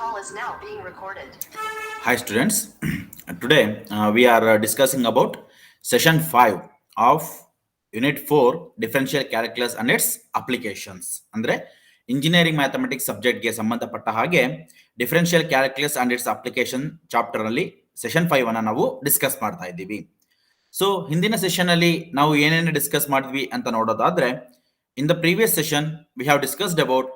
call is now being recorded. Hi students, today we are discussing about session 5 of unit 4 differential calculus and its applications. ಅಂದ್ರೆ engineering mathematics ಸಬ್ಜೆಕ್ಟ್ಗೆ ಸಂಬಂಧಪಟ್ಟ ಹಾಗೆ differential calculus and it's application chapter ಅಲ್ಲಿ session 5 ಅನ್ನ ನಾವು discuss ಮಾಡ್ತಾ ಇದ್ದೀವಿ. So ಹಿಂದಿನ session ಅಲ್ಲಿ ನಾವು ಏನೇನು ಡಿಸ್ಕಸ್ ಮಾಡಿದ್ವಿ ಅಂತ ನೋಡೋದಾದ್ರೆ, in the previous session we have discussed about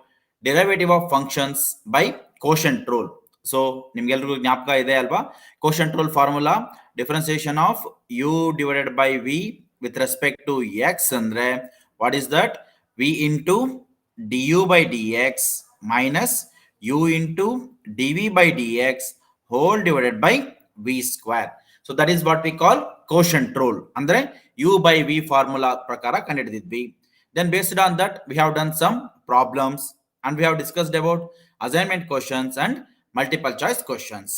derivative of functions by quotient rule. So ನಿಮ್ಗೆಲ್ರಿಗೂ ಜ್ಞಾಪಕ ಇದೆ ಅಲ್ವಾ? Quotient rule formula differentiation of u divided by v with respect to x ಅಂದ್ರೆ what is that? V into d u by d x minus u into d v by d x whole divided by v square. So that is what we call quotient rule. ಅಂದ್ರೆ you by V formula ಪ್ರಕಾರ ಕಂಡುಹಿಡಿದಿದ್ವಿ. Then based on that we have done some problems and we have discussed about assignment questions and multiple choice questions.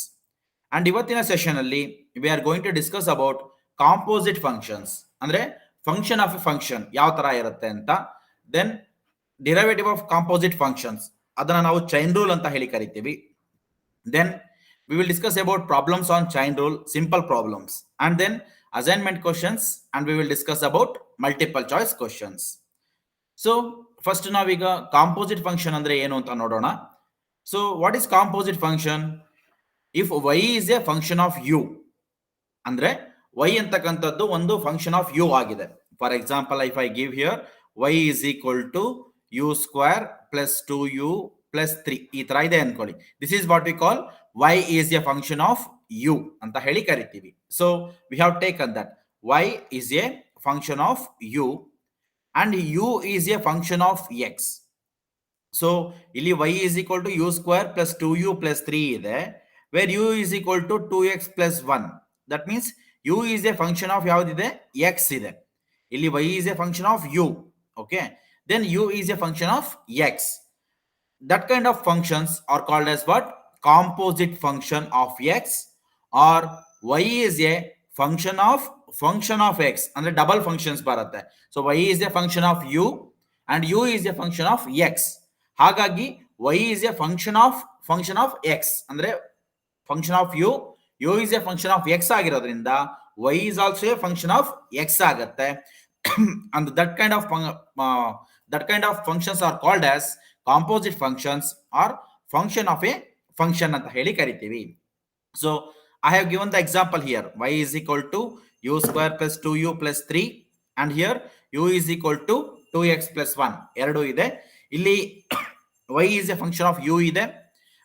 And ಇವತ್ತಿನ session ಅಲ್ಲಿ we are going to discuss about composite functions. ಅಂದ್ರೆ function of a function ಯಾವ ತರ ಇರುತ್ತೆ ಅಂತ. Then derivative of composite functions, ಅದನ್ನ ನಾವು chain rule ಅಂತ ಹೇಳಿ ಕರಿತೀವಿ. Then we will discuss about problems on chain rule, simple problems, and then assignment questions, and we will discuss about multiple choice questions. So first ನಾವೀಗ composite function ಅಂದ್ರೆ ಏನು ಅಂತ ನೋಡೋಣ. So what is composite function? If y is a function of u ಅಂದ್ರೆ y ಅಂತಕ್ಕಂಥದ್ದು ಒಂದು function of u ಆಗಿದೆ. For example, if I give here y is equal to u square plus 2u plus 3 ಈ ತರ ಇದೆ ಅನ್ಕೊಳ್ಳಿ. This is what we call y is a function of u ಅಂತ ಹೇಳಿ ಕರಿತೀವಿ. So we have taken that y is a function of u and u is a function of x. So ಇಲ್ಲಿ y is equal to u square plus 2u plus 3 ಇದೆ, where u is equal to 2x plus 1. That means u is a function of ಯಾವುದಿದೆ? x ಇದೆ. ಇಲ್ಲಿ y is a function of u. Okay, then u is a function of x. That kind of functions are called as what? Composite function of x, or y is a function of x ಅಂದ್ರೆ double functions ಬರುತ್ತೆ. So y is a function of u and u is a function of x. ಹಾಗಾಗಿ y is a function of x ಅಂದ್ರೆ function of u, u is a function of x ಆಗಿರೋದ್ರಿಂದ y is also a function of x ಆಗುತ್ತೆ. and that kind of functions are called as composite functions or function of a function ಅಂತ ಹೇಳಿ ಕರಿತೀವಿ. So I have given the example here. Y is equal to u square plus 2u plus 3, and here u is equal to 2x plus 1 ಎರಡು ಇದೆ. ಇಲ್ಲಿ y is a function of u ಇದೆ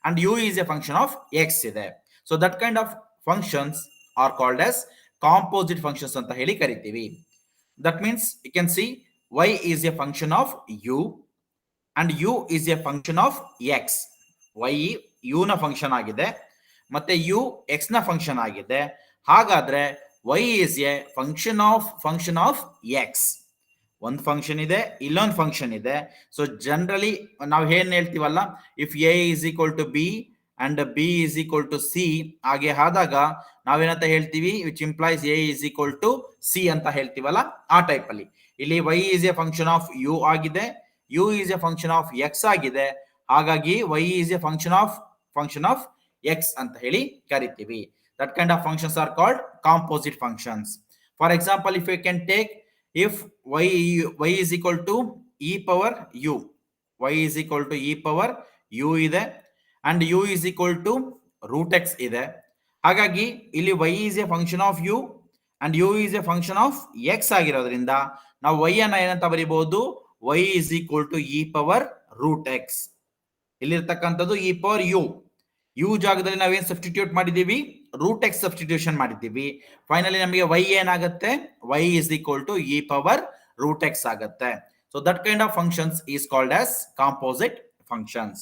and u is a function of x ಇದೆ. So that kind of functions are called as composite functions ಅಂತ ಹೇಳಿ ಕರಿತೀವಿ. That means you can see y is a function of u and u is a function of x. y u ನ function ಆಗಿದೆ ಮತ್ತೆ u x ನ function ಆಗಿದೆ. ಹಾಗಾದ್ರೆ y is a function of x. ಒಂದು ಫಂಕ್ಷನ್ ಇದೆ, ಇಲ್ಲೊಂದು function ಇದೆ. ಸೊ ಜನರಲಿ ನಾವು ಏನ್ ಹೇಳ್ತೀವಲ್ಲ, if a is equal to b and b is equal to c ಹಾಗೆ ಆದಾಗ ನಾವೇನಂತ ಹೇಳ್ತೀವಿ? Which implies a is equal to c ಅಂತ ಹೇಳ್ತೀವಲ್ಲ, ಆ ಟೈಪ್ ಅಲ್ಲಿ ಇಲ್ಲಿ y is a function of u ಆಗಿದೆ, u is a function of x ಆಗಿದೆ. ಹಾಗಾಗಿ y is a function of x ಅಂತ ಹೇಳಿ ಕರಿತೀವಿ. That kind of functions are called composite functions. For example, if you can take, if y is equal to e power u, y is equal to e power u ಇದೆ and u is equal to root x ಇದೆ. ಹಾಗಾಗಿ ಇಲ್ಲಿ y is a function of u and u is a function of x ಆಗಿರೋದ್ರಿಂದ ನಾವು y ಅನ್ನ ಏನಂತ ಬರೀಬಹುದು? y is equal to e power root x. ಇಲ್ಲಿರ್ತಕ್ಕಂಥದ್ದು e power u, ಯು ಜಾಗದಲ್ಲಿ ನಾವೇನ್ ಸಬ್ಸ್ಟಿಟ್ಯೂಟ್ ಮಾಡಿದೀವಿ? ರೂಟ್ ಎಕ್ಸ್ ಸಬ್ಸ್ಟಿಟ್ಯೂಷನ್ ಮಾಡಿದ್ದೀವಿ. ಫೈನಲಿ ನಮಗೆ y ಏನಾಗುತ್ತೆ? y is equal to e power root x ಆಗುತ್ತೆ. So that kind of functions is called as composite functions.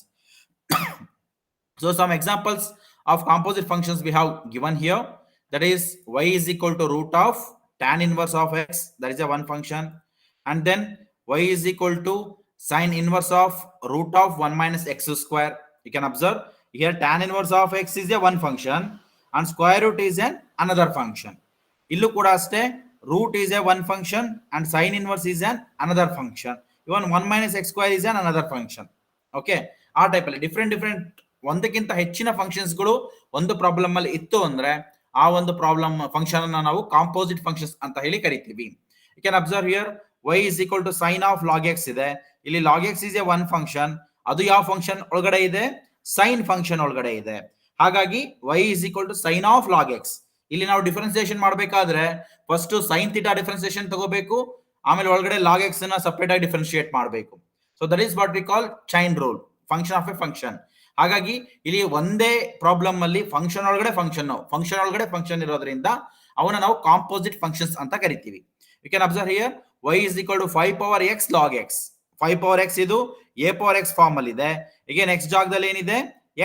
So some examples of composite functions we have given here. That is y is equal to root of tan inverse of x, that is a one function, and then y is equal to sin inverse of root of 1 minus x square. You can observe here tan inverse of x is a one function and square root is another function. Illu kuda aste root is a one function and sin inverse is another function. Even 1 minus x square is another function. Okay, ಆ type ಅಲ್ಲಿ different ಒಂದಕ್ಕಿಂತ ಹೆಚ್ಚಿನ ಫಂಕ್ಷನ್ಸ್ಗಳು ಒಂದು problem ಅಲ್ಲಿ ಇತ್ತು ಅಂದ್ರೆ ಆ ಒಂದು ಪ್ರಾಬ್ಲಮ್ ಫಂಕ್ಷನ್ ಅನ್ನ ನಾವು ಕಾಂಪೋಸಿಟ್ ಫಂಕ್ಷನ್ಸ್ ಅಂತ ಹೇಳಿ ಕರಿತೀವಿ. You can observe here y is equal to sin of log x ಇದೆ. ಇಲ್ಲಿ log x is a one function. ಅದು ಯಾವ ಫಂಕ್ಷನ್ ಒಳಗಡೆ ಇದೆ? ಸೈನ್ ಫಂಕ್ಷನ್ ಒಳಗಡೆ ಇದೆ. ಹಾಗಾಗಿ y is equal to sin of log x. ಇಲ್ಲಿ ನಾವು ಡಿಫರೆನ್ಸಿಯೇಷನ್ ಮಾಡಬೇಕಾದ್ರೆ ಫಸ್ಟ್ ಸೈನ್ ಥೀಟಾ ಡಿಫರೆನ್ಸಿಯೇಷನ್ ತಗೋಬೇಕು, ಆಮೇಲೆ ಒಳಗಡೆ ಲಾಗ್ ಎಕ್ಸ್ ಅನ್ನ ಸಪರೇಟ್ ಆಗಿ ಡಿಫರೆನ್ಶಿಯೇಟ್ ಮಾಡಬೇಕು. So that is what we call chain rule, function of a function. ಹಾಗಾಗಿ ಇಲ್ಲಿ ಒಂದೇ ಪ್ರಾಬ್ಲಮ್ ಅಲ್ಲಿ ಫಂಕ್ಷನ್ ಒಳಗಡೆ ಫಂಕ್ಷನ್ ಇರೋದ್ರಿಂದ ಅವನ್ನ ನಾವು ಕಾಂಪೋಸಿಟ್ ಫಂಕ್ಷನ್ಸ್ ಅಂತ ಕರಿತೀವಿ. You can observe here y is equal to 5 power x log x. 5 power x ಇದು a power x ಫಾರ್ಮ್ ಅಲ್ಲಿ ಇದೆ. ಈಗ ನೆಕ್ಸ್ಟ್ ಜಾಗದಲ್ಲಿ ಏನಿದೆ?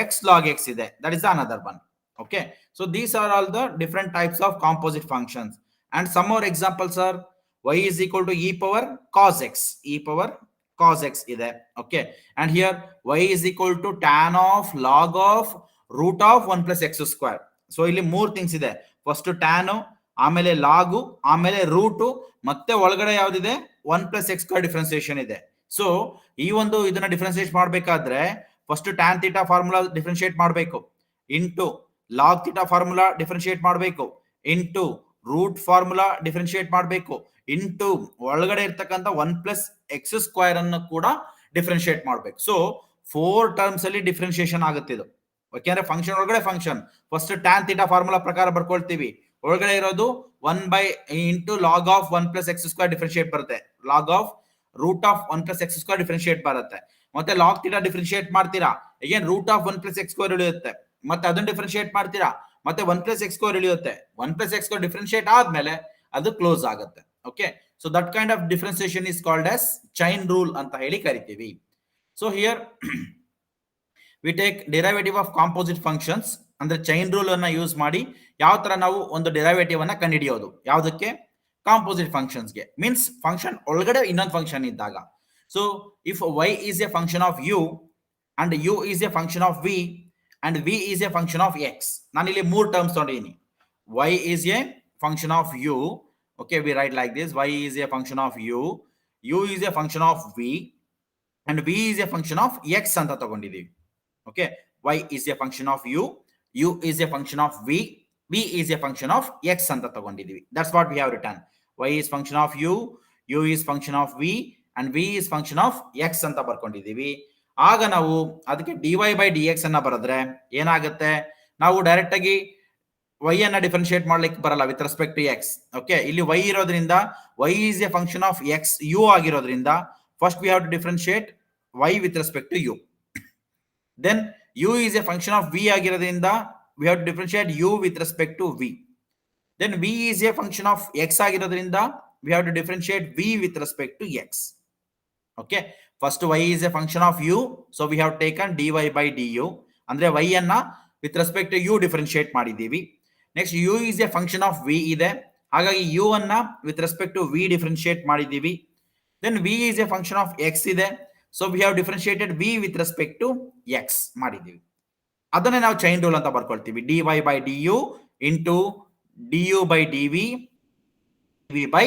x log x ಇದೆ. That is another one. Okay, so these are all the different types of composite functions, and some more examples are y is equal to e power cos x ide. Okay, and here y is equal to tan of log of root of 1 plus x square. So ಇಲ್ಲಿ ಮೂರು things ಇದೆ. First tan, ಆಮೇಲೆ ಲಾಗು, ಆಮೇಲೆ root, ಮತ್ತೆ ಒಳಗಡೆ ಯಾವ್ದಿದೆ? 1 plus x square differentiation ಇದೆ. So ಈ ಒಂದು ಇದನ್ನ ಡಿಫರೆನ್ಸಿಯೇಟ್ ಮಾಡಬೇಕಾದ್ರೆ first tan theta formula differentiate ಮಾಡಬೇಕು, into log theta formula differentiate ಮಾಡಬೇಕು, ಇಂಟು ರೂಟ್ ಫಾರ್ಮುಲಾ ಡಿಫರೆನ್ಶಿಯೇಟ್ ಮಾಡಬೇಕು, ಇಂಟು ಒಳಗಡೆ ಇರ್ತಕ್ಕಂಥ 1 plus x ಸ್ಕ್ವೇರ್ ಅನ್ನು ಕೂಡ ಡಿಫರೆನ್ಶಿಯೇಟ್ ಮಾಡಬೇಕು. ಸೊ 4 ಟರ್ಮ್ಸ್ ಅಲ್ಲಿ ಡಿಫರೆನ್ಶಿಯೇಷನ್ ಆಗುತ್ತೆ ಇದು. ಯಾಕೆಂದ್ರೆ ಫಂಕ್ಷನ್ ಒಳಗಡೆ function first tan theta formula ಪ್ರಕಾರ ಬರ್ಕೊಳ್ತೀವಿ. ಒಳಗಡೆ ಇರೋದು 1 by into log of 1 plus x square differentiate ಬರುತ್ತೆ, log of root of 1 plus x square differentiate ಬರುತ್ತೆ. ಮತ್ತೆ ಲಾಗ್ ಥೀಟಾ ಡಿಫರೆನ್ಶಿಯೇಟ್ ಮಾಡ್ತೀರಾ, again root of 1 plus x square ಉಳಿಯುತ್ತೆ. ಮತ್ತೆ ಅದನ್ನ ಡಿಫರೆನ್ಶಿಯೇಟ್ ಮಾಡ್ತೀರಾ, ಮತ್ತೆ 1 plus x ಸ್ಕ್ವೇರ್ ಇಳಿಯುತ್ತೆ. 1 plus x ಸ್ಕ್ವೇರ್ ಡಿಫರೆನ್ಶಿಯೇಟ್ ಆದ್ಮೇಲೆ ಅದು ಕ್ಲೋಸ್ ಆಗುತ್ತೆ. Okay, so that kind of differentiation is called as chain rule ಅಂತ ಹೇಳಿ ಕರಿತೀವಿ. So here we take derivative of composite functions, ಅಂದ್ರೆ ಚೈನ್ ರೂಲ್ ಅನ್ನ ಯೂಸ್ ಮಾಡಿ ಯಾವ ತರ ನಾವು ಒಂದು ಡಿರೈವೇಟಿವ್ ಅನ್ನ ಕಂಡುಹಿಡಿಯೋದು. ಯಾವುದಕ್ಕೆ? ಕಾಂಪೋಸಿಟ್ ಫಂಕ್ಷನ್ಸ್ಗೆ. ಮೀನ್ಸ್ ಫಂಕ್ಷನ್ ಒಳಗಡೆ ಇನ್ನೊಂದು ಫಂಕ್ಷನ್ ಇದ್ದಾಗ. So if y is a function of u and u is a function of v and v is a function of x. ನಾನು ಇಲ್ಲಿ ಮೂರು ಟರ್ಮ್ಸ್ ತೊಗೊಂಡಿದ್ದೀನಿ. y is a function of u. Okay, we write like this: y is a function of u, u is a function of v, and v is a function of x ಅಂತ ತಗೊಂಡಿದ್ದೀವಿ. Okay, y is a function of u, u is a function of v, v is a function of x ಅಂತ ತಗೊಂಡಿದ್ದೀವಿ. That's what we have written. y is function of u, u is function of v, and v is function of x ಅಂತ ಬರ್ಕೊಂಡಿದ್ದೀವಿ. ಆಗ ನಾವು ಅದಕ್ಕೆ dy by dx ಅನ್ನ ಬರೆದ್ರೆ ಏನಾಗುತ್ತೆ? ನಾವು ಡೈರೆಕ್ಟ್ ಆಗಿ y ಅನ್ನ ಡಿಫರೆನ್ಶಿಯೇಟ್ ಮಾಡ್ಲಿಕ್ಕೆ ಬರಲ್ಲ with respect to x. Okay, ಇಲ್ಲಿ y ಇರೋದ್ರಿಂದ y is a function of x u ಆಗಿರೋದ್ರಿಂದ first we have to differentiate y with respect to u. Then u is a function of v ಆಗಿರೋದ್ರಿಂದ we have to differentiate u with respect to v. Then v is a function of x ಆಗಿರೋದ್ರಿಂದ we have to differentiate v with respect to x. Okay, first y is a function of u, so we have taken dy by du. ಅಂದ್ರೆ y ಅನ್ನ with respect to u differentiate ಮಾಡಿದ್ದೀವಿ. Next u is a function of v ಇದೆ, ಹಾಗಾಗಿ u ಅನ್ನ with respect to v differentiate ಮಾಡಿದ್ದೀವಿ. Then v is a function of x ಇದೆ, so we have differentiated v with respect to x ಮಾಡಿದ್ದೀವಿ. ಅದನ್ನೇ ನಾವು chain rule ಅಂತ ಬರ್ಕೊಳ್ತೀವಿ. dy by du into du by dv, dv by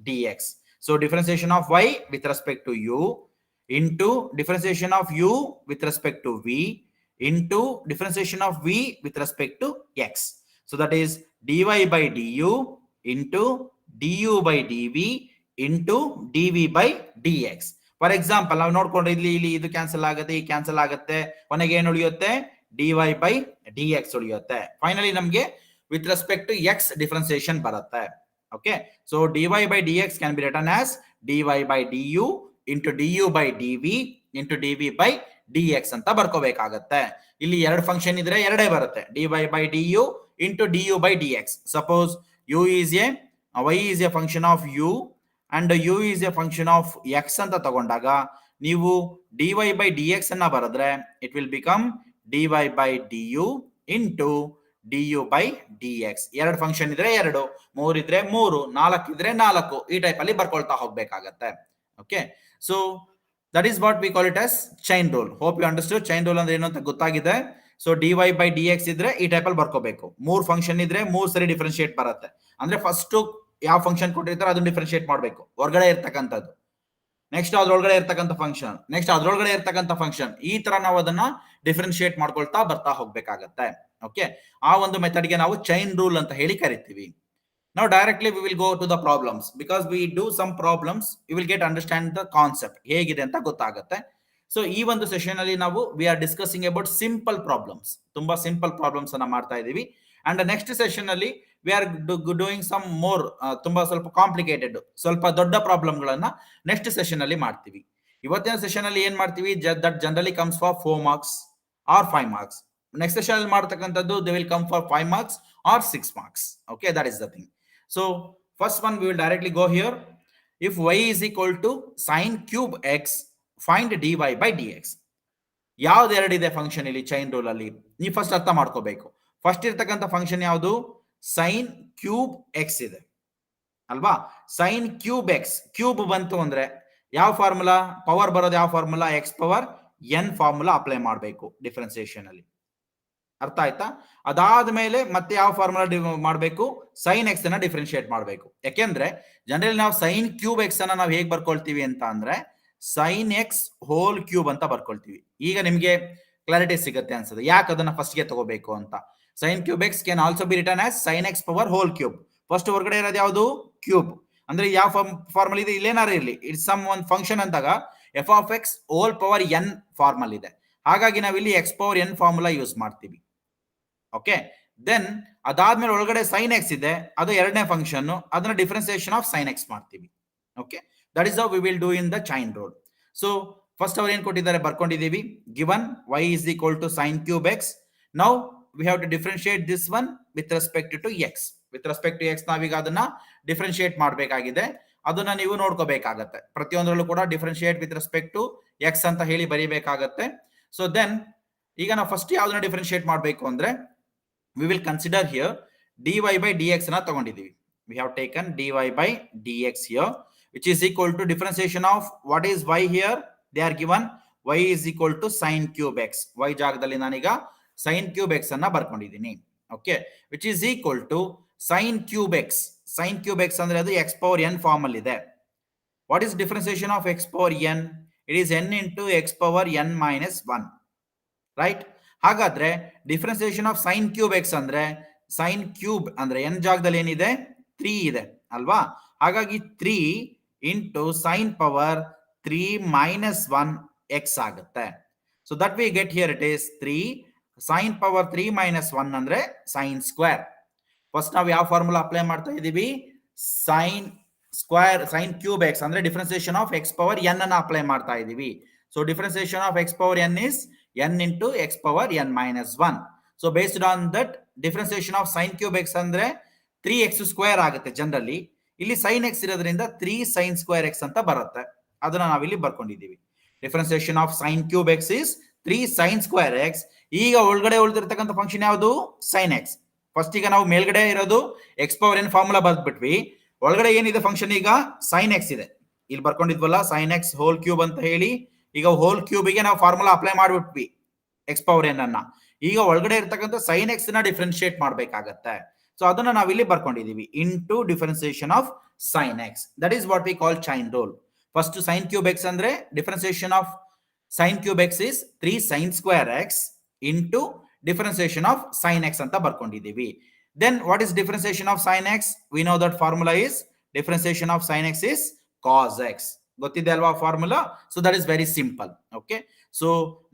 dx. So differentiation of y with respect to u into differentiation of u with respect to v into differentiation of v with respect to x. So that is dy by du into du by dv into dv by dx. For example ನಾವು ನೋಡ್ಕೊಂಡ್ರೆ ಇಲ್ಲಿ ಇದು cancel ಆಗುತ್ತೆ, ಈ cancel ಆಗುತ್ತೆ, ಕೊನೆಗೆ ಏನು ಉಳಿಯುತ್ತೆ? dy by dx ಉಳಿಯುತ್ತೆ. ಫೈನಲಿ ನಮಗೆ with respect to x differentiation ಬರುತ್ತೆ. Okay, so dy by dx can be written as dy by du into du by dv into dv by dx ಅಂತ ಬರ್ಕೋಬೇಕಾಗತ್ತೆ. ಇಲ್ಲಿ ಎರಡು ಫಂಕ್ಷನ್ ಇದ್ರೆ ಎರಡೇ ಬರುತ್ತೆ, dy by du into du by dx. Suppose u is a y is a function of u and u is a function of x ಅಂತ ತಗೊಂಡಾಗ ನೀವು dy by dx ಅನ್ನ ಬರೆದ್ರೆ it will become dy by du into du by dx. ಎರಡು function ಇದ್ರೆ ಎರಡು, ಮೂರ್ ಇದ್ರೆ ಮೂರು, ನಾಲ್ಕು ಇದ್ರೆ ನಾಲ್ಕು, ಈ ಟೈಪ್ ಅಲ್ಲಿ ಬರ್ಕೊಳ್ತಾ ಹೋಗ್ಬೇಕಾಗತ್ತೆ. Okay, so that is what we call it as chain rule. Hope you understood. Chain rule ಅಂದ್ರೆ ಏನು ಅಂತ ಗೊತ್ತಾಗಿದೆ. ಸೊ dy by dx ಇದ್ರೆ ಈ ಟೈಪ್ ಅಲ್ಲಿ ಬರ್ಕೋಬೇಕು. ಮೂರ್ ಫಂಕ್ಷನ್ ಇದ್ರೆ ಮೂರ್ ಸರಿ ಡಿಫರೆನ್ಶಿಯೇಟ್ ಬರುತ್ತೆ. ಅಂದ್ರೆ ಫಸ್ಟ್ ಯಾವ ಫಂಕ್ಷನ್ ಕೊಟ್ಟಿರ್ತಾರೆ ಅದನ್ನ ಡಿಫರೆನ್ಶಿಯೇಟ್ ಮಾಡಬೇಕು, ಹೊರಗಡೆ ಇರ್ತಕ್ಕಂಥದ್ದು. ನೆಕ್ಸ್ಟ್ ಅದ್ರೊಳಗಡೆ ಇರ್ತಕ್ಕಂಥ ಫಂಕ್ಷನ್, ನೆಕ್ಸ್ಟ್ ಅದ್ರೊಳಗಡೆ ಇರ್ತಕ್ಕಂಥ ಫಂಕ್ಷನ್, ಈ ತರ ನಾವು ಅದನ್ನ ಡಿಫ್ರೆನ್ಶಿಯೇಟ್ ಮಾಡ್ಕೊಳ್ತಾ ಬರ್ತಾ ಹೋಗ್ಬೇಕಾಗತ್ತೆ. ಓಕೆ, ಆ ಒಂದು ಮೆಥಡ್ಗೆ ನಾವು ಚೈನ್ ರೂಲ್ ಅಂತ ಹೇಳಿ ಕರಿತೀವಿ. Now directly we will go to the problems, because we do some problems, you will get understand the concept ಹೇಗಿದೆ ಅಂತ ಗೊತ್ತಾಗುತ್ತೆ. ಸೊ ಈ ಒಂದು ಸೆಷನ್ ಅಲ್ಲಿ ನಾವು we are discussing about simple problems, ತುಂಬಾ ಸಿಂಪಲ್ ಪ್ರಾಬ್ಲಮ್ಸ್ ಅನ್ನ ಮಾಡ್ತಾ ಇದೀವಿ. ಅಂಡ್ ನೆಕ್ಸ್ಟ್ ಸೆಷನ್ ಅಲ್ಲಿ we are doing some more, ತುಂಬಾ ಸ್ವಲ್ಪ ಕಾಂಪ್ಲಿಕೇಟೆಡ್, ಸ್ವಲ್ಪ ದೊಡ್ಡ ಪ್ರಾಬ್ಲಮ್ ಗಳನ್ನ ನೆಕ್ಸ್ಟ್ ಸೆಷನ್ ಅಲ್ಲಿ ಮಾಡ್ತೀವಿ. ಇವತ್ತಿನ ಸೆಷನ್ ಅಲ್ಲಿ ಏನ್ ಮಾಡ್ತೀವಿ, that generally comes for 4 marks or 5 marks. Next session ಅಲ್ಲಿ ಮಾಡ್ತಕ್ಕಂಥದ್ದು they will come for 5 marks or 6 marks. Okay, that is the thing. So first one we will directly go here. If y is equal to sin cube x, find dy by dx. ಯಾವ್ದು ಎರಡಿದೆ function ಇಲ್ಲಿ chain rule ಅಲ್ಲಿ, ನೀವು first ಅರ್ಥ ಮಾಡ್ಕೋಬೇಕು. First ಇರ್ತಕ್ಕಂಥ function ಯಾವುದು, sign cube X ಇದೆ ಅಲ್ವಾ. ಸೈನ್ ಕ್ಯೂಬ್ ಎಕ್ಸ್, ಕ್ಯೂಬ್ ಬಂತು ಅಂದ್ರೆ ಯಾವ ಫಾರ್ಮುಲಾ, ಪವರ್ ಬರೋದು ಯಾವ formula, x power n formula apply ಮಾಡಬೇಕು ಡಿಫ್ರೆನ್ಸಿಯೇಷನ್ ಅಲ್ಲಿ. ಅರ್ಥ ಆಯ್ತಾ? ಅದಾದ್ಮೇಲೆ ಮತ್ತೆ ಯಾವ ಫಾರ್ಮುಲಾ ಮಾಡಬೇಕು, ಸೈನ್ ಎಕ್ಸ್ ಅನ್ನ ಡಿಫ್ರೆನ್ಶಿಯೇಟ್ ಮಾಡಬೇಕು. ಯಾಕೆಂದ್ರೆ ಜನರಲಿ ನಾವು ಸೈನ್ ಕ್ಯೂಬ್ ಎಕ್ಸ್ ಅನ್ನ ನಾವು ಹೇಗೆ ಬರ್ಕೊಳ್ತೀವಿ ಅಂತ ಅಂದ್ರೆ ಸೈನ್ ಎಕ್ಸ್ ಹೋಲ್ ಕ್ಯೂಬ್ ಅಂತ ಬರ್ಕೊಳ್ತೀವಿ. ಈಗ ನಿಮ್ಗೆ ಕ್ಲಾರಿಟಿ ಸಿಗುತ್ತೆ ಅನ್ಸುತ್ತೆ ಯಾಕೆ ಅದನ್ನ ಫಸ್ಟ್ ಗೆ ತಗೋಬೇಕು ಅಂತ. Sine cube x can also be return as sine x power whole cube. First ಹೊರಗಡೆ ಇರೋದು ಯಾವುದು, ಕ್ಯೂಬ್. ಅಂದ್ರೆ ಯಾವ ಫಾರ್ಮಲ್ ಇದೆ, ಇಲ್ಲೇನಾರು ಇರಲಿ, ಇಟ್ಸ್ ಸಮ್ ಒನ್ ಫಂಕ್ಷನ್ ಅಂತಾಗ f of x whole power n formula ಇದೆ. ಹಾಗಾಗಿ ನಾವಿಲ್ಲಿ x power n formula use ಮಾಡ್ತೀವಿ. ಓಕೆ, ದೆನ್ ಅದಾದ್ಮೇಲೆ ಒಳಗಡೆ ಸೈನ್ ಎಕ್ಸ್ ಇದೆ, ಅದು ಎರಡನೇ ಫಂಕ್ಷನ್, ಅದನ್ನ ಡಿಫ್ರೆನ್ಸಿಯೇಷನ್ ಆಫ್ ಸೈನ್ ಎಕ್ಸ್ ಮಾಡ್ತೀವಿ. Okay, that is how we will do in the chain rule. So first ಅವ್ರು ಏನ್ ಕೊಟ್ಟಿದ್ದಾರೆ ಬರ್ಕೊಂಡಿದೀವಿ, given y is equal to sin cube x. Now we have to differentiate this one with respect to x. With respect to x ನಾವೀಗ ಅದನ್ನ differentiate ಮಾಡಬೇಕಾಗಿದೆ. ಅದನ್ನ ನೀವು ನೋಡ್ಕೋಬೇಕಾಗತ್ತೆ. ಪ್ರತಿಯೊಂದರಲ್ಲೂ ಕೂಡ differentiate with respect to x ಅಂತ ಹೇಳಿ ಬರೀಬೇಕಾಗತ್ತೆ. ಸೊ ದೆನ್ ಈಗ ನಾವು ಫಸ್ಟ್ ಯಾವ್ದನ್ನ ಡಿಫ್ರೆನ್ಶಿಯೇಟ್ ಮಾಡಬೇಕು ಅಂದ್ರೆ we will consider here dy by dx na ತಗೊಂಡಿದ್ದೀವಿ. We have taken dy by dx here, which is equal to differentiation of what is y here. They are given y is equal to sin cube x. y ಜಾಗದಲ್ಲಿ ನಾನೀಗ sin cube x ಅನ್ನ ಬರ್ಕೊಂಡಿದ್ದೀನಿ. Okay, which is equal to sin cube x. sin cube x ಅಂದ್ರೆ ಅದು x power n form ಅಲ್ಲಿ ಇದೆ. What is differentiation of x power n? It is n into x power n minus 1. Right? ಹಾಗಾದ್ರೆ differentiation of sine cube x ಅಂದ್ರೆ sine cube ಅಂದ್ರೆ n ಜಾಗದಲ್ಲಿ ಏನಿದೆ, 3 ಇದೆ ಅಲ್ವಾ. ಹಾಗಾಗಿ 3 into sine power 3 minus 1 x ಆಗುತ್ತೆ. So that we get here it is 3 sine power 3 minus 1 ಅಂದ್ರೆ ಸೈನ್ ಸ್ಕ್ವೇರ್. ಫಸ್ಟ್ ನಾವು ಯಾವ ಫಾರ್ಮುಲಾ ಅಪ್ಲೈ ಮಾಡ್ತಾ ಇದೀವಿ, sine square, sine cube x ಅಂದ್ರೆ differentiation of x power n ಅನ್ನ ಅಪ್ಲೈ ಮಾಡ್ತಾ ಇದೀವಿ. So differentiation of x power n is n into x power n minus 1. So based on that differentiation of sin cube x ಅಂದ್ರೆ 3x square ಆಗುತ್ತೆ generally. ಇಲ್ಲಿ sin x ಇರೋದ್ರಿಂದ 3 sin square x ಅಂತ ಬರುತ್ತೆ. ಅದನ್ನ ನಾವಿಲ್ಲಿ ಬರ್ಕೊಂಡಿದ್ದೀವಿ. Differentiation of sin cube x is 3 sin square x. ಈಗ ಒಳಗಡೆ ಉಳಿದಿರ್ತಕ್ಕಂಥ ಫಂಕ್ಷನ್ ಯಾವುದು, sin x. ಫಸ್ಟ್ ಈಗ ನಾವು ಮೇಲ್ಗಡೆ ಇರೋದು x power n ಫಾರ್ಮುಲಾ ಬರ್ದ್ಬಿಟ್ವಿ. ಒಳಗಡೆ ಏನಿದೆ ಫಂಕ್ಷನ್, ಈಗ sin x ಇದೆ. ಇಲ್ಲಿ ಬರ್ಕೊಂಡಿದ್ವಲ್ಲ sin x ಹೋಲ್ ಕ್ಯೂಬ್ ಅಂತ ಹೇಳಿ. ಈಗ ಹೋಲ್ ಕ್ಯೂಬ್ಗೆ ನಾವು ಫಾರ್ಮುಲಾ ಅಪ್ಲೈ ಮಾಡ್ಬಿಟ್ವಿ ಎಕ್ಸ್ ಪವರ್ ಎನ್ ಅನ್ನ. ಈಗ ಒಳಗಡೆ ಇರ್ತಕ್ಕಂಥ ಸೈನ್ ಎಕ್ಸ್ ನ ಡಿಫ್ರೆನ್ಶಿಯೇಟ್ ಮಾಡ್ಬೇಕಾಗತ್ತೆ. ಸೊ ಅದನ್ನ ನಾವಿಲ್ಲಿ ಬರ್ಕೊಂಡಿದೀವಿ, into differentiation of sine x. That is what we call chain rule. First sign cube x ಅಂದ್ರೆ differentiation of sine cube x is 3 sine square x into differentiation of sine x ಅಂತ ಬರ್ಕೊಂಡಿದೀವಿ. Then what is differentiation of sine x? We know that formula is differentiation of sine x is cos x. ಗೊತ್ತಿದೆ ಅಲ್ವಾ formula? So that is very simple. Okay, so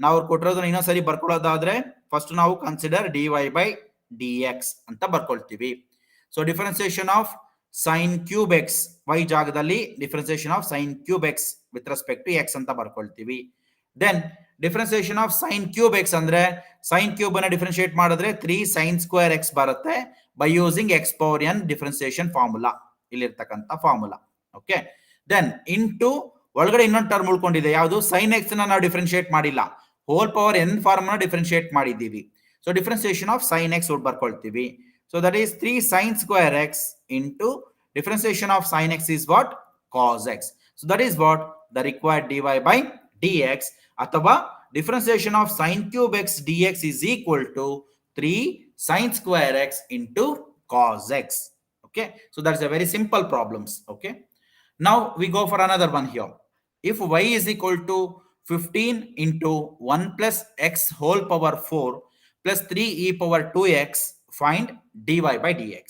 ನಾವು ಕೊಟ್ಟಿರೋದನ್ನ ಇನ್ನೊಂದ್ಸರಿ ಬರ್ಕೊಳ್ಳೋದಾದ್ರೆ first ನಾವು consider dy by dx ಅಂತ ಬರ್ಕೊಳ್ತೀವಿ. So differentiation of sine cube x, y ಜಾಗದಲ್ಲಿ differentiation of sine cube x with respect to x ಅಂತ ಬರ್ಕೊಳ್ತೀವಿ. Then differentiation of sine cube x ಅಂದ್ರೆ ಸೈನ್ ಕ್ಯೂಬ್ ಅನ್ನ ಡಿಫರೆನ್ಶಿಯೇಟ್ ಮಾಡಿದ್ರೆ 3 ಸೈನ್ ಸ್ಕ್ವೇರ್ ಎಕ್ಸ್ ಬರುತ್ತೆ by using x power n differentiation formula, ಇಲ್ಲಿರ್ತಕ್ಕಂಥ formula. Okay, then into ಒಳಗಡೆ ಇನ್ನೊಂದು term ಉಳ್ಕೊಂಡಿದೆ, ಯಾವುದು, ಸೈನ್ ಎಕ್ಸ್ ನಾವು ಡಿಫ್ರೆನ್ಶಿಯೇಟ್ ಮಾಡಿಲ್ಲ, whole power n form differentiate ಮಾಡಿದ್ದೀವಿ. So differentiation of sine x ಬರ್ಕೊಳ್ತೀವಿ. So that is 3 sine square x into differentiation of sine x is what, cos x. So that is what the required dy by dx, ಅಥವಾ differentiation of sine cube x dx is equal to 3 sin square x into cos x. Okay, so that's a very simple problems. Okay, now we go for another one here. if y is equal to 15 into 1 plus x whole power 4 plus 3 e power 2x, find dy by dx.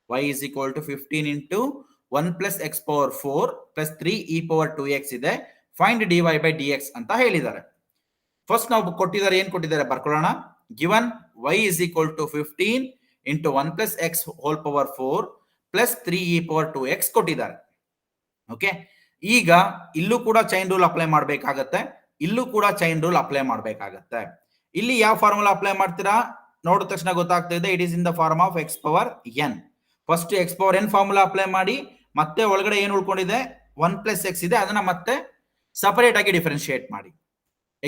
Y is equal to 15 into 1 plus x power 4 plus 3 e power 2x ಇದೆ, find dy by dx ಅಂತ ಹೇಳಿದ್ದಾರೆ. First ನಾವು ಕೊಟ್ಟಿದ್ದಾರೆ, ಏನು ಕೊಟ್ಟಿದ್ದಾರೆ ಬರ್ಕೊಳ್ಳೋಣ. Given y is equal to 15 into 1 plus x whole power 4 plus 3 e power 2x ಕೊಟ್ಟಿದ್ದಾರೆ. Okay, ಈಗ ಇಲ್ಲೂ ಕೂಡ ಚೈನ್ ರೂಲ್ ಅಪ್ಲೈ ಮಾಡಬೇಕಾಗತ್ತೆ, ಇಲ್ಲೂ ಕೂಡ ಚೈನ್ ರೂಲ್ ಅಪ್ಲೈ ಮಾಡಬೇಕಾಗತ್ತೆ. ಇಲ್ಲಿ ಯಾವ ಫಾರ್ಮುಲಾ ಅಪ್ಲೈ ಮಾಡ್ತೀರಾ ನೋಡಿದ ತಕ್ಷಣ ಗೊತ್ತಾಗ್ತಾ ಇದೆ, it is in the form of x power n. First x power n formula apply ಮಾಡಿ, ಮತ್ತೆ ಒಳಗಡೆ ಏನು ಉಳ್ಕೊಂಡಿದೆ 1 ಪ್ಲಸ್ ಎಕ್ಸ್ ಇದೆ, ಅದನ್ನ ಮತ್ತೆ ಸಪರೇಟ್ ಆಗಿ ಡಿಫರೆನ್ಶಿಯೇಟ್ ಮಾಡಿ.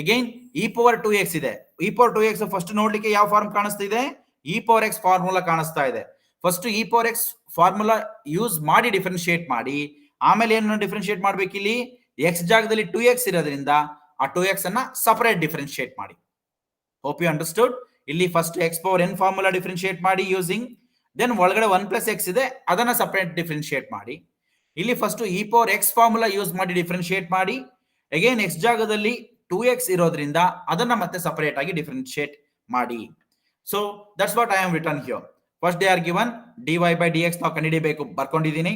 ಅಗೈನ್ ಇ ಪವರ್ 2x ಇದೆ, ಇ ಪವರ್ 2x ಫಸ್ಟ್ ನೋಡ್ಲಿಕ್ಕೆ ಯಾವ ಫಾರ್ಮ್ ಕಾಣಿಸ್ತಾ ಇದೆ, ಇ ಪವರ್ ಎಕ್ಸ್ ಫಾರ್ಮುಲಾ ಕಾಣಿಸ್ತಾ ಇದೆ. First E power x formula use ಮಾಡಿ ಡಿಫರೆನ್ಶಿಯೇಟ್ ಮಾಡಿ, ಆಮೇಲೆ ಏನು ಡಿಫರೆನ್ಶಿಯೇಟ್ ಮಾಡ್ಬೇಕು, ಇಲ್ಲಿ ಎಕ್ಸ್ ಜಾಗದಲ್ಲಿ 2x ಇರೋದ್ರಿಂದ ಆ 2x ಅನ್ನ ಸಪರೇಟ್ ಡಿಫರೆನ್ಶಿಯೇಟ್ ಮಾಡಿ. Hope you understood. ಇಲ್ಲಿ first x power n formula differentiate ಮಾಡಿ ಯೂಸಿಂಗ್, ದೆನ್ ಒಳಗಡೆ 1 ಪ್ಲಸ್ ಎಕ್ಸ್ ಇದೆ ಅದನ್ನ ಸಪರೇಟ್ ಡಿಫರೆನ್ಶಿಯೇಟ್ ಮಾಡಿ. ಇಲ್ಲಿ first E power x formula use ಮಾಡಿ ಡಿಫರೆನ್ಶಿಯೇಟ್ ಮಾಡಿ, ಅಗೇನ್ ಎಕ್ಸ್ ಜಾಗದಲ್ಲಿ 2x ಇರೋದ್ರಿಂದ ಅದನ್ನ ಮತ್ತೆ ಸಪರೇಟ್ ಆಗಿ ಡಿಫರೆನ್ಶಿಯೇಟ್ ಮಾಡಿ. So that's what I am return here. First they are given dy by dx ನಾವು ಕಂಡುಹಿಡಿಯಬೇಕು, ಬರ್ಕೊಂಡಿದ್ದೀನಿ.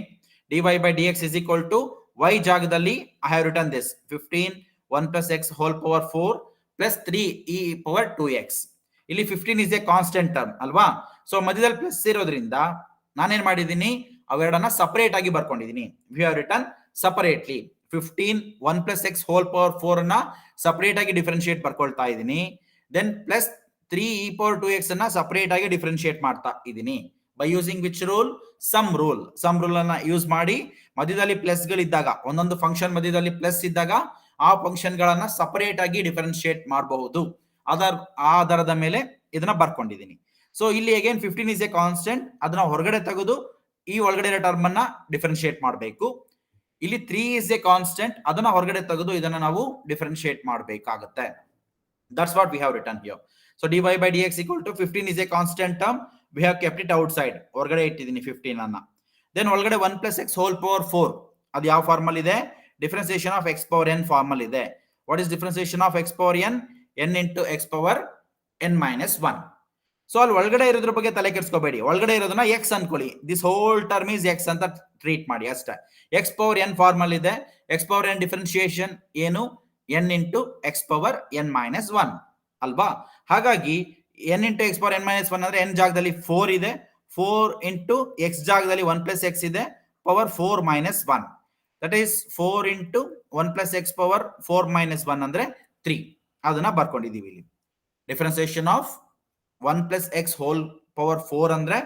dy by dx is equal to y ಜಾಗದಲ್ಲಿ I have return this 15 1 plus x whole power 4 plus 3 e power 2x. ಇಲ್ಲಿ 15 is a constant term ಅಲ್ವಾ, so ಮಧ್ಯದಲ್ಲಿ plus ಇರೋದ್ರಿಂದ ನಾನೇನ್ ಮಾಡಿದ್ದೀನಿ, ಅವೆರಡನ್ನ ಸಪರೇಟ್ ಆಗಿ ಬರ್ಕೊಂಡಿದ್ದೀನಿ. We have return separately 15 1 plus x whole power 4 ಅನ್ನ ಸಪರೇಟ್ ಆಗಿ ಡಿಫರೆನ್ಶಿಯೇಟ್ ಬರ್ಕೊಳ್ತಾ ಇದ್ದೀನಿ. Then plus 3 e power 2x ಅನ್ನ ಸಪರೇಟ್ ಆಗಿ ಡಿಫರೆನ್ಶಿಯೇಟ್ ಮಾಡ್ತಾ ಇದ್ದೀನಿ. By using which rule, sum rule. Sum rule ಅನ್ನ ಯೂಸ್ ಮಾಡಿ ಮಧ್ಯದಲ್ಲಿ ಪ್ಲಸ್ ಗಳಿದ್ದಾಗ, ಒಂದೊಂದು ಫಂಕ್ಷನ್ ಮಧ್ಯದಲ್ಲಿ ಪ್ಲಸ್ ಇದ್ದಾಗ ಆ ಫಂಕ್ಷನ್ ಗಳನ್ನ ಸಪರೇಟ್ ಆಗಿ ಡಿಫರೆನ್ಶಿಯೇಟ್ ಮಾಡಬಹುದು. ಆಧಾರದ ಮೇಲೆ ಇದನ್ನ ಬರ್ಕೊಂಡಿದ್ದೀನಿ. ಸೊ ಇಲ್ಲಿ ಅಗೇನ್ 15 ಇಸ್ ಎ ಕಾನ್ಸ್ಟೆಂಟ್, ಅದನ್ನ ಹೊರಗಡೆ ತೆಗೆದು ಈ ಒಳಗಡೆ ಇರೋ ಟರ್ಮ್ ಅನ್ನ ಡಿಫರೆನ್ಶಿಯೇಟ್ ಮಾಡಬೇಕು. ಇಲ್ಲಿ 3 ಇಸ್ ಎ ಕಾನ್ಸ್ಟೆಂಟ್, ಅದನ್ನ ಹೊರಗಡೆ ತೆಗೆದು ಇದನ್ನ ನಾವು ಡಿಫರೆನ್ಶಿಯೇಟ್ ಮಾಡಬೇಕಾಗುತ್ತೆ. That's what we have return here. So dy by dx equal to 15 is a constant term, we have kept it outside, ಹೊರಗಡೆ ಇಟ್ಟಿದ್ದೀನಿ 15 ಅನ್ನ. ದೆನ್ ಒಳಗಡೆ 1 plus x whole power 4, ಅದು ಯಾವ ಫಾರ್ಮಲ್ ಇದೆ, differentiation of x power n formula ಇದೆ. What is differentiation of x power n? n into x power n minus 1. So ಅಲ್ಲಿ ಒಳಗಡೆ ಇರೋದ್ರ ಬಗ್ಗೆ ತಲೆ ಕೆಡಿಸ್ಕೋಬೇಡಿ, ಒಳಗಡೆ ಇರೋದನ್ನ ಎಕ್ಸ್ ಅನ್ಕೊಳ್ಳಿ. This whole term is X ಅಂತ ಟ್ರೀಟ್ ಮಾಡಿ ಅಷ್ಟೇ. ಎಕ್ಸ್ ಪವರ್ ಎನ್ ಫಾರ್ಮಲ್ ಇದೆ, ಎಕ್ಸ್ ಪವರ್ ಎನ್ ಡಿಫರೆನ್ಶಿಯೇಷನ್ ಏನು, N into X power N minus 1 ಅಲ್ವಾ. ಹಾಗಾಗಿ N into X power N minus 1 ಅಂದ್ರೆ ಎನ್ ಜಾಗದಲ್ಲಿ 4 ಇದೆ, 4 ಇಂಟು ಎಕ್ಸ್ ಜಾಗದಲ್ಲಿ 1 ಪ್ಲಸ್ ಎಕ್ಸ್ ಇದೆ, power 4 minus 1. That is 4 into 1 plus X power 4 minus 1 ಅಂದ್ರೆ 3. ಅದನ್ನ ಬರ್ಕೊಂಡಿದೀವಿ ಇಲ್ಲಿ. Differentiation of 1 plus x whole power 4 ಅಂದ್ರೆ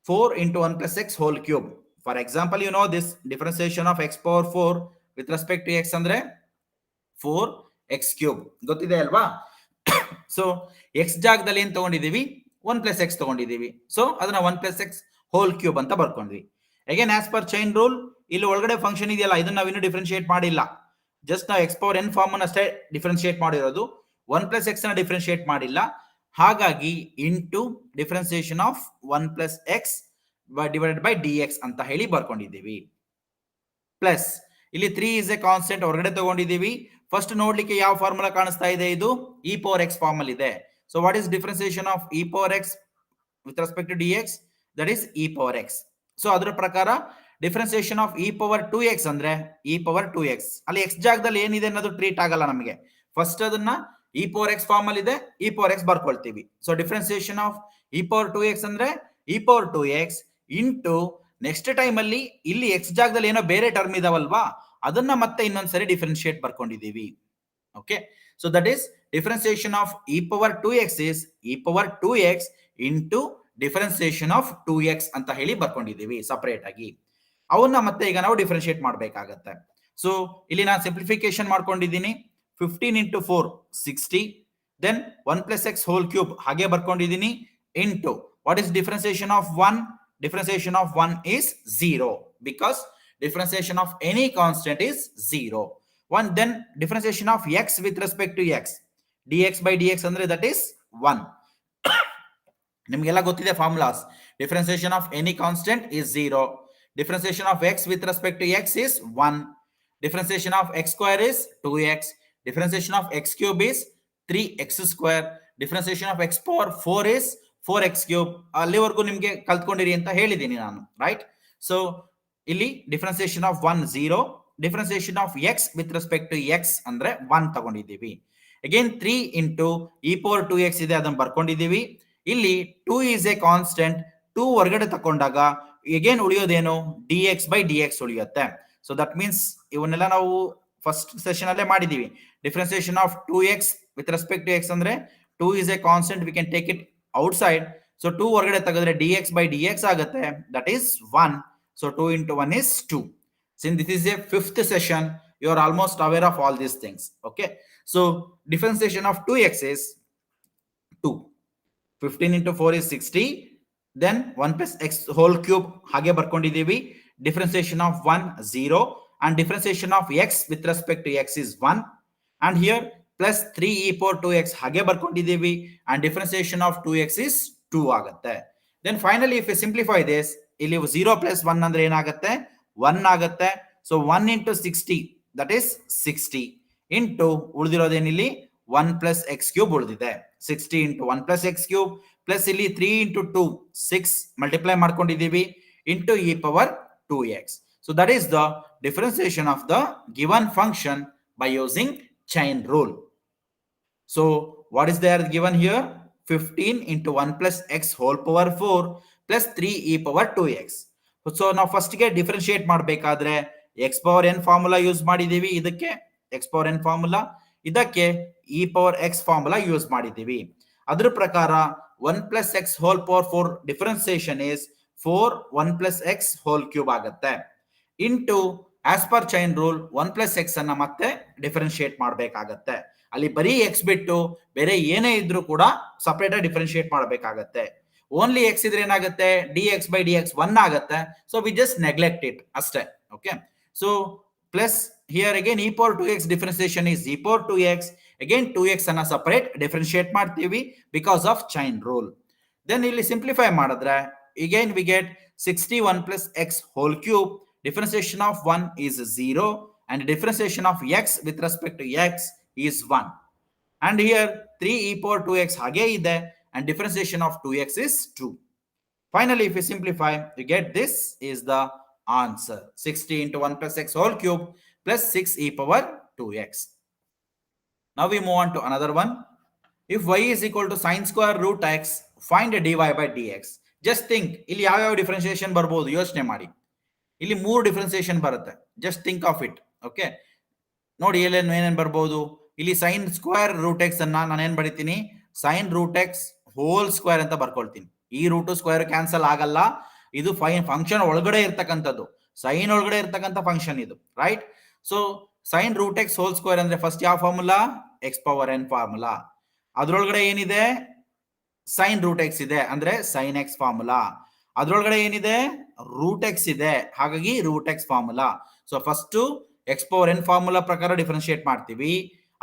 4 into 1 plus x whole cube. For example, you know this differentiation of x power 4 with respect to x ಅಂದ್ರೆ 4x cube ಗೊತ್ತಿದೆ ಅಲ್ವಾ. So x ಜಾಗದಲ್ಲಿ ಏನು ತಗೊಂಡಿದೀವಿ, 1 plus x ತಗೊಂಡಿದೀವಿ. ಸೊ ಅದನ್ನ 1 plus x whole cube ಅಂತ ಬರ್ಕೊಂಡ್ವಿ. Again as per chain rule, ಇಲ್ಲಿ ಒಳಗಡೆ ಫಂಕ್ಷನ್ ಇದೆಯಲ್ಲ ಇದನ್ನ ನಾವು ಇನ್ನೂ ಡಿಫರೆನ್ಶಿಯೇಟ್ ಮಾಡಿಲ್ಲ, ಜಸ್ಟ್ ನಾವು x power n ಫಾರ್ಮ್ ಅಷ್ಟೇ ಡಿಫರೆನ್ಶಿಯೇಟ್ ಮಾಡಿರೋದು, 1 plus x ನ ಡಿಫರೆನ್ಶಿಯೇಟ್ ಮಾಡಿಲ್ಲ. ಹಾಗಾಗಿ into differentiation of 1 plus X divided by d X ಅಂತ ಹೇಳಿ ಬರ್ಕೊಂಡಿದ್ದೀವಿ. ಪ್ಲಸ್ ಇಲ್ಲಿ 3 ಇಸ್ ಎ ಕಾನ್ಸ್ಟೆಂಟ್ ಹೊರಗಡೆ ತಗೊಂಡಿದ್ದೀವಿ. ಫಸ್ಟ್ ನೋಡ್ಲಿಕ್ಕೆ ಯಾವ ಫಾರ್ಮುಲಾ ಕಾಣಿಸ್ತಾ ಇದೆ, ಇದು ಇ ಪವರ್ ಎಕ್ಸ್ ಫಾರ್ಮ್ ಅಲ್ಲಿ ಇದೆ. So what is differentiation of e power x with respect to d x, that is e power x. So ಅದರ ಪ್ರಕಾರ differentiation of e power 2x ಅಂದ್ರೆ ಇ ಪವರ್ 2x, ಅಲ್ಲಿ X ಜಾಗದಲ್ಲಿ ಏನಿದೆ ಅನ್ನೋದು treat ಆಗಲ್ಲ ನಮಗೆ. ಫಸ್ಟ್ ಅದನ್ನ ಇ ಪವರ್ ಎಕ್ಸ್ ಫಾರ್ಮ್ ಅಲ್ಲಿ ಇದೆ, ಇ ಪವರ್ ಎಕ್ಸ್ ಬರ್ಕೊಳ್ತೀವಿ. So differentiation of e power 2x ಅಂದ್ರೆ e power 2x into next time ಅಲ್ಲಿ ಇಲ್ಲಿ ಎಕ್ಸ್ ಜಾಗದಲ್ಲಿ ಏನೋ ಬೇರೆ ಟರ್ಮ್ ಇದಾವಲ್ವಾ, ಅದನ್ನ ಮತ್ತೆ ಇನ್ನೊಂದ್ಸರಿ ಡಿಫರೆನ್ಶಿಯೇಟ್ ಬರ್ಕೊಂಡಿದೀವಿ. Okay, so that is differentiation of e power 2x is e power 2x into differentiation of 2x ಅಂತ ಹೇಳಿ ಬರ್ಕೊಂಡಿದೀವಿ ಸಪರೇಟ್ ಆಗಿ. ಅವನ್ನ ಮತ್ತೆ ಈಗ ನಾವು ಡಿಫರೆನ್ಶಿಯೇಟ್ ಮಾಡ್ಬೇಕಾಗತ್ತೆ. ಸೊ ಇಲ್ಲಿ ನಾನು ಸಿಂಪ್ಲಿಫಿಕೇಶನ್ ಮಾಡ್ಕೊಂಡಿದ್ದೀನಿ. 15 into 4 60, then 1 plus x whole cube ಹಾಗೆ ಬರ್ಕೊಂಡಿದ್ದೀನಿ into what is differentiation of 1? Differentiation of 1 is 0 because differentiation of any constant is 0. One, then differentiation of x with respect to x, dx by dx ಅಂದ್ರೆ that is 1. ನಿಮಗೆಲ್ಲ ಗೊತ್ತಿದೆ formulas. differentiation of any constant is 0, differentiation of x with respect to x is 1, differentiation of x square is 2x, differentiation of x cube is 3x square, differentiation of x power 4 is 4x cube. ಅಲ್ಲಿವರೆಗೂ ನಿಮಗೆ ಕಲ್ತ್ಕೊಂಡಿರಿ ಅಂತ ಹೇಳಿದ್ದೀನಿ ನಾನು, right? So ಇಲ್ಲಿ differentiation of 1 0, differentiation of x with respect to x ಅಂದ್ರೆ 1 ತಗೊಂಡಿದ್ದೀವಿ. Again 3 into e power 2x ಇದೆ, ಅದನ್ನ ಬರ್ಕೊಂಡಿದ್ದೀವಿ. ಇಲ್ಲಿ 2 ಈಸ್ ಎ ಕಾನ್ಸ್ಟೆಂಟ್, 2 ಹೊರಗಡೆ ತಕೊಂಡಾಗ ಅಗೇನ್ ಉಳಿಯೋದೇನು, dx ಬೈ dx ಉಳಿಯುತ್ತೆ. ಸೊ ದಟ್ ಮೀನ್ಸ್ ಇವನ್ನೆಲ್ಲ ನಾವು ಫಸ್ಟ್ ಸೆಷನ್ ಅಲ್ಲೇ ಮಾಡಿದೀವಿ. Differentiation of 2x with respect to x ಅಂದ್ರೆ 2 is a constant, we can take it outside. So 2 ಹೊರಗಡೆ ತೆಗೆದ್ರೆ dx ಬೈ dx ಆಗುತ್ತೆ, that is 1. So 2 into 1 is 2. Since this is a fifth session, you are almost aware of all these things. Okay. So differentiation of 2x is 2. 15 into 4 is 60. Then 1 plus x whole cube ಹಾಗೆ ಬರ್ಕೊಂಡಿದ್ದೀವಿ. Differentiation of 1 0 and differentiation of x with respect to x is 1. And here plus 3 e power 2x ಹಾಗೆ ಬರ್ಕೊಂಡಿದ್ದೀವಿ and differentiation of 2x is 2 ಆಗುತ್ತೆ. Then finally if we simplify this, ಇಲ್ಲಿ 0 plus 1 ಅಂದ್ರೆ ಏನಾಗುತ್ತೆ, 1 ಆಗುತ್ತೆ. So 1 into 60 that is 60 into ಉಳಿದಿರೋದೇನಿಲ್ಲಿ 1 plus x cube ಉಳಿದಿದೆ. 60 into 1 plus x cube plus ಇಲ್ಲಿ 3 into 2 6 multiply ಮಾಡ್ಕೊಂಡಿದ್ದೀವಿ into e power 2x. So that is the differentiation of the given function by using chain rule. So what is there given here? 15 into 1 plus x whole power 4 plus 3 e power 2x. So ನಾವು first ಗೆ differentiate ಮಾಡಬೇಕಾದ್ರೆ x power n formula use ಮಾಡಿದೀವಿ. ಇದಕ್ಕೆ x power n formula, ಇದಕ್ಕೆ e power x formula use ಮಾಡಿದೀವಿ. ಅದ್ರ ಪ್ರಕಾರ 1 plus x whole power 4 differentiation is 4 1 plus x whole cube ಆಗುತ್ತೆ. Into as per chain rule 1 plus x ಅನ್ನ ಮತ್ತೆ differentiate ಮಾಡಬೇಕಾಗತ್ತೆ. ಅಲ್ಲಿ ಬರೀ ಎಕ್ಸ್ ಬಿಟ್ಟು ಬೇರೆ ಏನೇ ಇದ್ರೂ ಕೂಡ ಸಪರೇಟ್ ಆಗಿ ಡಿಫರೆನ್ಶಿಯೇಟ್ ಮಾಡಬೇಕಾಗತ್ತೆ. ಓನ್ಲಿ ಎಕ್ಸ್ ಇದ್ರೆ ಏನಾಗುತ್ತೆ, dx by dx 1 ಆಗುತ್ತೆ. So we just neglect it ಅಷ್ಟೇ. Okay. So plus here again e power 2x differentiation is e power 2x. Again 2x ಅನ್ನ ಸಪರೇಟ್ ಡಿಫರೆನ್ಶಿಯೇಟ್ ಮಾಡ್ತೀವಿ because of chain rule. Then ಇಲ್ಲಿ simplify ಮಾಡಿದ್ರೆ again we get 61 plus x whole cube. Differentiation of 1 is 0 and differentiation of x with respect to x is 1. And here 3 e power 2x ಹಾಗೆ ಇದೆ and differentiation of 2x is 2. Finally, if we simplify, we get this is the answer. 60 into 1 plus x whole cube plus 6 e power 2x. Now we move on to another one. If y is equal to sin square root x, find dy by dx. Just think, ಇಲ್ಲಿ ಯಾವ differentiation ಬರ್ಬೋದು ಯೋಚನೆ ಮಾಡಿ. ಇಲ್ಲಿ 3 differentiation ಬರುತ್ತೆ. Just think of it. Okay, ನೋಡಿ ಏನೇನು ಬರ್ಬೋದು. ಇಲ್ಲಿ ಸೈನ್ ಸ್ಕ್ವೇರ್ ರೂಟ್ ಎಕ್ಸ್ ಅನ್ನ ನಾನು ಏನ್ ಬರೀತೀನಿ, sine root x whole square ಅಂತ ಬರ್ಕೊಳ್ತೀನಿ. ಈ ರೂಟ್ ಸ್ಕ್ವೇರ್ ಕ್ಯಾನ್ಸಲ್ ಆಗಲ್ಲ, ಇದು ಫಂಕ್ಷನ್ ಒಳಗಡೆ ಇರ್ತಕ್ಕಂಥದ್ದು, ಸೈನ್ ಒಳಗಡೆ ಇರ್ತಕ್ಕಂಥ ಫಂಕ್ಷನ್ ಇದು, right? So sine root x whole square ಅಂದ್ರೆ ಫಸ್ಟ್ ಯಾವ formula, x power n formula. ಅದ್ರೊಳಗಡೆ ಏನಿದೆ, ಸೈನ್ ರೂಟ್ ಎಕ್ಸ್ ಇದೆ ಅಂದ್ರೆ ಸೈನ್ ಎಕ್ಸ್ ಫಾರ್ಮುಲಾ. ಅದ್ರೊಳಗಡೆ ಏನಿದೆ, ರೂಟ್ ಎಕ್ಸ್ ಇದೆ, ಹಾಗಾಗಿ root x formula. So first x power n formula ಪ್ರಕಾರ ಡಿಫರೆನ್ಶಿಯೇಟ್ ಮಾಡ್ತೀವಿ,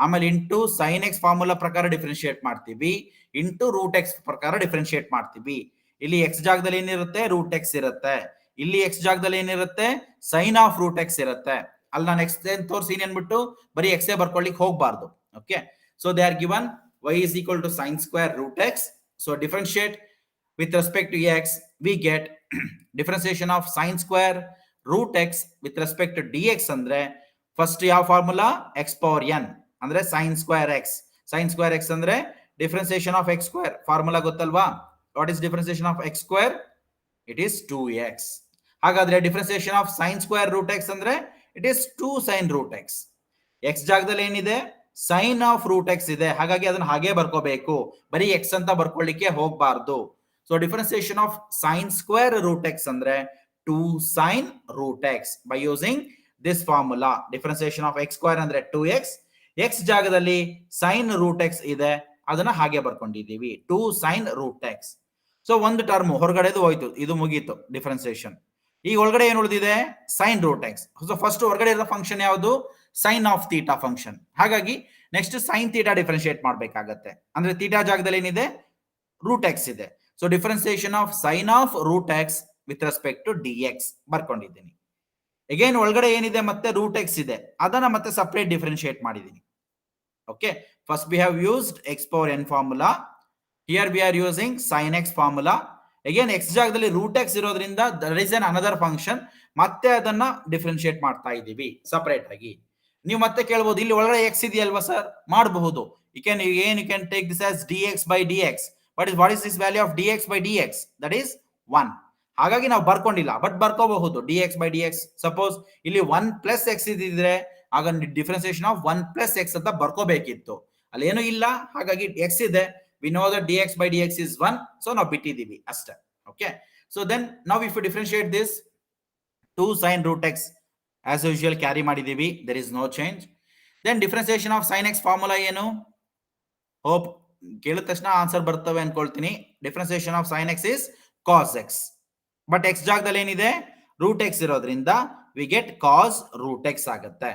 ಆಮೇಲೆ ಇಂಟು ಸೈನ್ ಎಕ್ಸ್ ಫಾರ್ಮುಲಾ ಪ್ರಕಾರ ಡಿಫರೆನ್ಶಿಯೇಟ್ ಮಾಡ್ತೀವಿ, ಇಂಟು ರೂಟ್ ಎಕ್ಸ್ ಪ್ರಕಾರ ಡಿಫರೆನ್ಶಿಯೇಟ್ ಮಾಡ್ತೀವಿ. ಇಲ್ಲಿ ಎಕ್ಸ್ ಜಾಗದಲ್ಲಿ ಏನಿರುತ್ತೆ, ರೂಟ್ ಎಕ್ಸ್ ಇರುತ್ತೆ. ಇಲ್ಲಿ ಎಕ್ಸ್ ಜಾಗದಲ್ಲಿ ಏನಿರುತ್ತೆ, ಸೈನ್ ಆಫ್ ರೂಟ್ ಎಕ್ಸ್ ಇರುತ್ತೆ. ಅಲ್ಲಿ ನಾನು ಎಕ್ಸ್ ತೋರಿಸಿ ಏನ್ಬಿಟ್ಟು ಬರೀ ಎಕ್ಸ್ ಬರ್ಕೊಳ್ಳಿಕ್ಕೆ ಹೋಗ್ಬಾರ್ದು. Okay, so they are given y is equal to sin square root x. So differentiate with respect to x, we get differentiation of sin square root x with respect to dx ಅಂದ್ರೆ first ಯಾವ formula, x power n ಅಂದ್ರೆ sine square x. Sine square x ಅಂದ್ರೆ differentiation of x square formula ಗೊತ್ತಲ್ವಾ? What is differentiation of x square? It is 2x. ಹಾಗಾದ್ರೆ differentiation of sine square root x ಅಂದ್ರೆ it is 2 sine root x. X ಜಾಗದಲ್ಲಿ ಏನಿದೆ, sign of root x ಇದೆ, ಹಾಗಾಗಿ ಅದನ್ನ ಹಾಗೆ ಬರ್ಕೋಬೇಕು, ಬರೀ ಎಕ್ಸ್ ಅಂತ ಬರ್ಕೊಳ್ಳಿಕ್ಕೆ ಹೋಗ್ಬಾರ್ದು. So differentiation of sine square root x ಅಂದ್ರೆ 2 sine root x by using this formula. Differentiation of x square ಅಂದ್ರೆ 2x, ಎಕ್ಸ್ ಜಾಗದಲ್ಲಿ ಸೈನ್ ರೂಟ್ ಎಕ್ಸ್ ಇದೆ, ಅದನ್ನ ಹಾಗೆ ಬರ್ಕೊಂಡಿದ್ದೀವಿ, 2 ಸೈನ್ ರೂಟ್ ಎಕ್ಸ್. ಸೊ ಒಂದು ಟರ್ಮ್ ಹೊರಗಡೆದು ಹೋಯ್ತು, ಇದು ಮುಗೀತು ಡಿಫರೆನ್ಸಿಯೇಷನ್. ಈಗ ಒಳಗಡೆ ಏನು ಉಳಿದಿದೆ, sine root x. So first ಹೊರಗಡೆ ಇರೋ ಫಂಕ್ಷನ್ ಯಾವುದು, ಸೈನ್ ಆಫ್ ಥೀಟಾ ಫಂಕ್ಷನ್. ಹಾಗಾಗಿ ನೆಕ್ಸ್ಟ್ ಸೈನ್ ಥೀಟಾ ಡಿಫರೆನ್ಶಿಯೇಟ್ ಮಾಡಬೇಕಾಗತ್ತೆ. ಅಂದ್ರೆ ಥೀಟಾ ಜಾಗದಲ್ಲಿ ಏನಿದೆ, ರೂಟ್ ಎಕ್ಸ್ ಇದೆ. So differentiation of sine of root x with respect to d x ಬರ್ಕೊಂಡಿದ್ದೀನಿ. ಅಗೇನ್ ಒಳಗಡೆ ಏನಿದೆ ಮತ್ತೆ ರೂಟ್ ಎಕ್ಸ್ ಇದೆ, ಅದನ್ನ ಮತ್ತೆ ಸಪರೇಟ್ ಡಿಫ್ರೆನ್ಶಿಯೇಟ್ ಮಾಡಿದೀನಿ. Okay, first we have used x power n formula. Here we are using sine x formula. Again x ಜಾಗದಲ್ಲಿ root x ಇರೋದ್ರಿಂದ there is an another function, ಮತ್ತೆ ಅದನ್ನ ಡಿಫ್ರೆನ್ಶಿಯೇಟ್ ಮಾಡ್ತಾ ಇದ್ದೀವಿ ಸಪರೇಟ್ ಆಗಿ. ನೀವು ಮತ್ತೆ ಕೇಳಬಹುದು, ಇಲ್ಲಿ ಒಳಗಡೆ ಎಕ್ಸ್ ಇದೆಯಲ್ವಾ ಸರ್? ಮಾಡಬಹುದು. You can take this as dx by dx. What is this value of dx by dx? That is 1. ಹಾಗಾಗಿ ನಾವು ಬರ್ಕೊಂಡಿಲ್ಲ, ಬಟ್ ಬರ್ಕೋಬಹುದು dx by dx. ಸಪೋಸ್ ಇಲ್ಲಿ 1 ಪ್ಲಸ್ ಎಕ್ಸ್ ಇದ್ರೆ ಆಗ ಡಿಫ್ರೆನ್ಸಿಯೇಷನ್ ಆಫ್ 1 ಪ್ಲಸ್ ಎಕ್ಸ್ ಅಂತ ಬರ್ಕೋಬೇಕಿತ್ತು. ಅಲ್ಲೇನು ಇಲ್ಲ, ಹಾಗಾಗಿ ಎಕ್ಸ್ ಇದೆ. We know that dx by dx is 1, so ನಾವು ಬಿಟ್ಟಿದ್ದೀವಿ ಅಷ್ಟೇ. ಓಕೆ, ಸೊ ದೆನ್ ನಾವು if you differentiate this 2 sin root x as usual carry ಮಾಡಿದೀವಿ, there is no change. then differentiation of sin x formula ಏನು? Hope ಕೇಳಿದ ತಕ್ಷಣ answer ಬರ್ತವೆ ಅನ್ಕೊಳ್ತೀನಿ. Differentiation of sin x is cos x. But x ಜಾಗದಲ್ಲಿ ಏನಿದೆ? Root x ಇರೋದ್ರಿಂದ we get cos root x ಆಗುತ್ತೆ.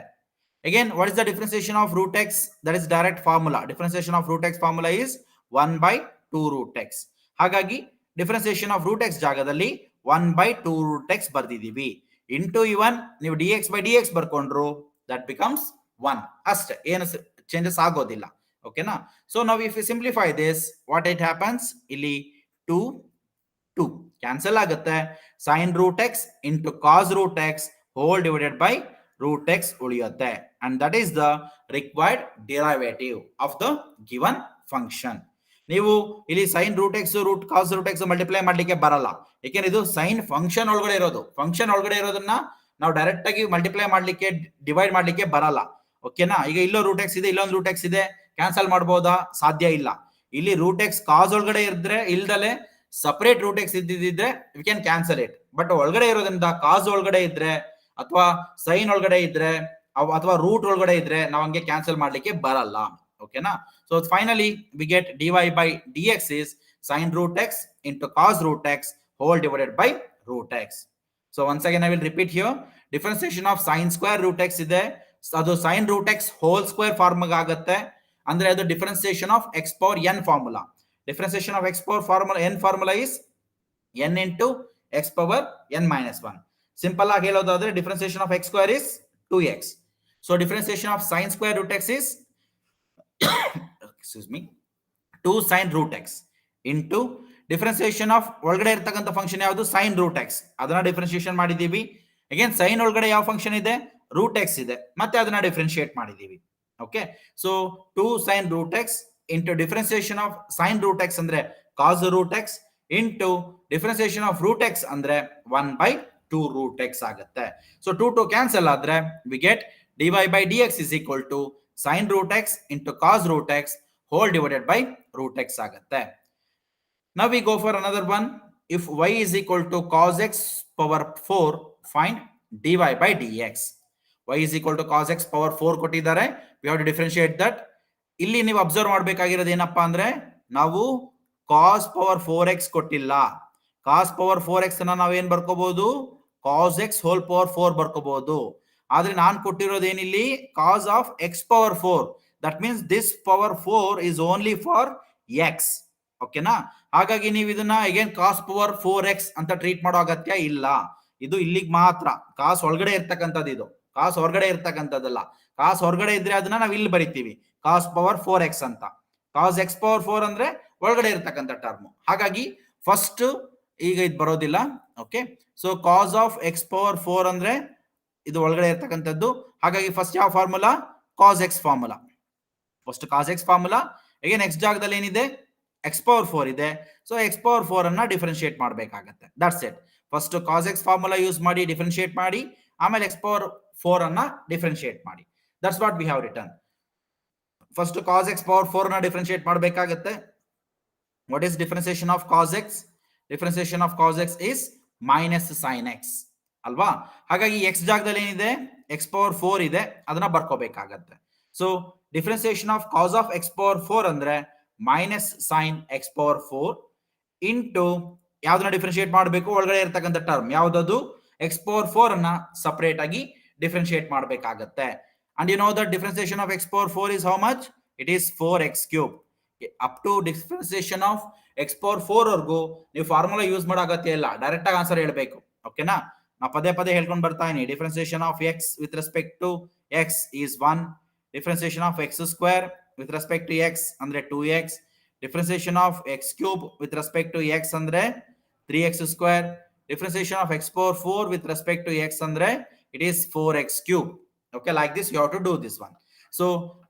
Again, what is the differentiation of root x? That is direct formula. Differentiation of root x formula is 1 by 2 root x. ಹಾಗಾಗಿ differentiation of root x ಜಾಗದಲ್ಲಿ 1 by 2 root x ಬರ್ದಿದ್ದೀವಿ. Into even ನೀವು dx by dx ಬರ್ಕೊಂಡ್ರು that becomes 1 ಅಷ್ಟೇ, ಏನು changes ಆಗೋದಿಲ್ಲ. ಓಕೆನಾ? So ನಾವು if you simplify this, what it happens, ಇಲ್ಲಿ 2 ಕ್ಯಾನ್ಸಲ್ ಆಗುತ್ತೆ. Sine root x into cos root x whole divided by root x ಉಳಿಯುತ್ತೆ. And that is the required derivative of the given function. ನೀವು ಇಲ್ಲಿ sine root x root cos root x multiply ಮಾಡ್ಲಿಕ್ಕೆ ಬರಲ್ಲ, ಯಾಕೆಂದ್ರೆ ಇದು sine function ಒಳಗಡೆ ಇರೋದು. Function ಒಳಗಡೆ ಇರೋದನ್ನ ನಾವು ಡೈರೆಕ್ಟ್ ಆಗಿ ಮಲ್ಟಿಪ್ಲೈ ಮಾಡ್ಲಿಕ್ಕೆ ಡಿವೈಡ್ ಮಾಡ್ಲಿಕ್ಕೆ ಬರಲ್ಲ. ಓಕೆನಾ? ಈಗ ಇಲ್ಲೋ ರೂಟ್ ಎಕ್ಸ್ ಇದೆ, ಇಲ್ಲೊಂದು ರೂಟ್ ಎಕ್ಸ್ ಇದೆ, ಕ್ಯಾನ್ಸಲ್ ಮಾಡಬಹುದಾ? ಸಾಧ್ಯ ಇಲ್ಲ. ಇಲ್ಲಿ ರೂಟ್ ಎಕ್ಸ್ ಕಾಸ್ ಒಳಗಡೆ ಇದ್ರೆ ಇಲ್ದಲೆ ಸಪರೇಟ್ ರೂಟ್ ಎಕ್ಸ್ ಇದ್ದಿದ್ರೆ we can cancel it. But ಒಳಗಡೆ ಇರೋದ್ರಿಂದ ಕಾಸ್ ಒಳಗಡೆ ಇದ್ರೆ ಅಥವಾ ಸೈನ್ ಒಳಗಡೆ ಇದ್ರೆ ಅಥವಾ ರೂಟ್ ಒಳಗಡೆ ಇದ್ರೆ ನಾವು ಹಂಗೆ ಕ್ಯಾನ್ಸಲ್ ಮಾಡ್ಲಿಕ್ಕೆ ಬರಲ್ಲ. ಓಕೆನಾ? So finally we get dy by dx is sin root x into cos root x whole divided by root x. So once again I will repeat here, differentiation of sin square root x ಇದೆ, ಅದು sin root x whole square form ಆಗುತ್ತೆ. ಅಂದ್ರೆ ಅದು differentiation of x power n formula. Differentiation of x power formula n formula is n into x power n minus 1. Simple ಆಗಿ ಹೇಳೋದಾದ್ರೆ differentiation of x square is 2x. So differentiation of sin square root x is excuse me 2 sin root x into differentiation of ಒಳಗಡೆ ಇರ್ತಕ್ಕಂಥ function ಯಾವುದು? sin root x. ಅದನ್ನ differentiation ಮಾಡಿದೀವಿ. Again sign ಒಳಗಡೆ ಯಾವ function ಇದೆ? ರೂಟ್ ಎಕ್ಸ್ ಇದೆ, ಮತ್ತೆ ಅದನ್ನ ಡಿಫರೆನ್ಶಿಯೇಟ್ ಮಾಡಿದೀವಿ. Okay, so 2 sin root x into differentiation of sin root x ಅಂದ್ರೆ cos root x into differentiation of root x ಅಂದ್ರೆ 1 by 2 root x ಆಗುತ್ತೆ. ಸೊ 2 ಕ್ಯಾನ್ಸಲ್ ಆದ್ರೆ we get dy by dx is equal to sin root x into cos root x whole divided by root x ಆಗುತ್ತೆ. Now we go for another one. If y is equal to cos x power 4, find dy by dx. y is equal to cos x power 4 ಕೊಟ್ಟಿದ್ದಾರೆ. We have to differentiate that. ಇಲ್ಲಿ ನೀವು observe ಮಾಡಬೇಕಾಗಿರೋದು ಏನಪ್ಪಾ ಅಂದ್ರೆ, ನಾವು cos power 4x ಕೊಟ್ಟಿಲ್ಲ. cos power 4x ಅನ್ನ ನಾವೇನ್ ಬರ್ಕೋಬಹುದು? cos x whole power 4 ಬರ್ಕೋಬಹುದು. ಆದ್ರೆ ನಾನು ಕೊಟ್ಟಿರೋದು ಏನಿಲ್ಲಿ? cos of x power 4. That means this power 4 is only for x. ಓಕೆನಾ? ಹಾಗಾಗಿ ನೀವು ಇದನ್ನ ಅಗೇನ್ cos power 4x ಅಂತ ಟ್ರೀಟ್ ಮಾಡೋ ಅಗತ್ಯ ಇಲ್ಲ. ಇದು ಇಲ್ಲಿಗೆ ಮಾತ್ರ. ಕಾಸ್ ಒಳಗಡೆ ಇರ್ತಕ್ಕಂಥದ್ದು, ಇದು ಕಾಸ್ ಹೊರಗಡೆ ಇರ್ತಕ್ಕಂಥದ್ದಲ್ಲ. ಕಾಸ್ ಹೊರಗಡೆ ಇದ್ರೆ ಅದನ್ನ ನಾವು ಇಲ್ಲಿ ಬರಿತೀವಿ cos power 4x ಅಂತ. cos x power 4 ಅಂದ್ರೆ ಒಳಗಡೆ ಇರ್ತಕ್ಕಂಥ ಟರ್ಮ್. ಹಾಗಾಗಿ ಫಸ್ಟ್ ಈಗ ಇದು ಬರೋದಿಲ್ಲ. Okay, so cos of x power 4 ಅಂದ್ರೆ ಇದು ಒಳಗಡೆ ಇರ್ತಕ್ಕಂಥದ್ದು. ಹಾಗಾಗಿ ಫಸ್ಟ್ ಯಾವ formula? cos x formula. First cos x formula. Again x ಜಾಗದಲ್ಲಿ ಏನಿದೆ? x power 4 ಇದೆ. ಸೊ x power 4 ಅನ್ನ ಡಿಫರೆನ್ಶಿಯೇಟ್ ಮಾಡಬೇಕಾಗುತ್ತೆ. That's it. First cos x formula use ಮಾಡಿ ಡಿಫರೆನ್ಶಿಯೇಟ್ ಮಾಡಿ, ಆಮೇಲೆ x power 4 ಅನ್ನ ಡಿಫರೆನ್ಶಿಯೇಟ್ ಮಾಡಿ. That's what we have return. First cos x power 4 ಅನ್ನ ಡಿಫರೆನ್ಶಿಯೇಟ್ ಮಾಡಬೇಕಾಗುತ್ತೆ. What is differentiation of cos x? Differentiation of cos x is minus sin x ಅಲ್ವಾ? ಹಾಗಾಗಿ x ಜಾಗದಲ್ಲಿ ಏನಿದೆ? x power 4 ಇದೆ, ಅದನ್ನ ಬರ್ಕೋಬೇಕಾಗತ್ತೆ. So differentiation of cos of x power 4 ಅಂದ್ರೆ minus sine x power 4 into ಯಾವ್ದನ್ನ ಡಿಫರೆನ್ಶಿಯೇಟ್ ಮಾಡಬೇಕು? ಒಳಗಡೆ ಇರ್ತಕ್ಕಂಥ ಟರ್ಮ್ ಯಾವ್ದದು? x power 4 ಅನ್ನ ಸಪರೇಟ್ ಆಗಿ ಡಿಫರೆನ್ಶಿಯೇಟ್ ಮಾಡಬೇಕಾಗತ್ತೆ. And you know that differentiation of x power 4 is how much? It is 4x cube. Up to differentiation of x power 4 ವರ್ಗೂ ನೀವು ಫಾರ್ಮುಲಾ ಯೂಸ್ ಮಾಡೋ ಅಗತ್ಯ ಇಲ್ಲ, ಡೈರೆಕ್ಟ್ ಆಗಿ ಆನ್ಸರ್ ಹೇಳ್ಬೇಕು. ಓಕೆನಾ? ನಾವು ಪದೇ ಪದೇ ಹೇಳ್ಕೊಂಡು ಬರ್ತಾ ಇದೀನಿ. Differentiation of x with respect to x is 1. Differentiation of x square with respect to x ಅಂದ್ರೆ 2x. Differentiation of x cube with respect to x ಅಂದ್ರೆ 3x square. Differentiation of x power 4 with respect to x ಅಂದ್ರೆ it is 4x cube. Okay, like this you have to do this one. So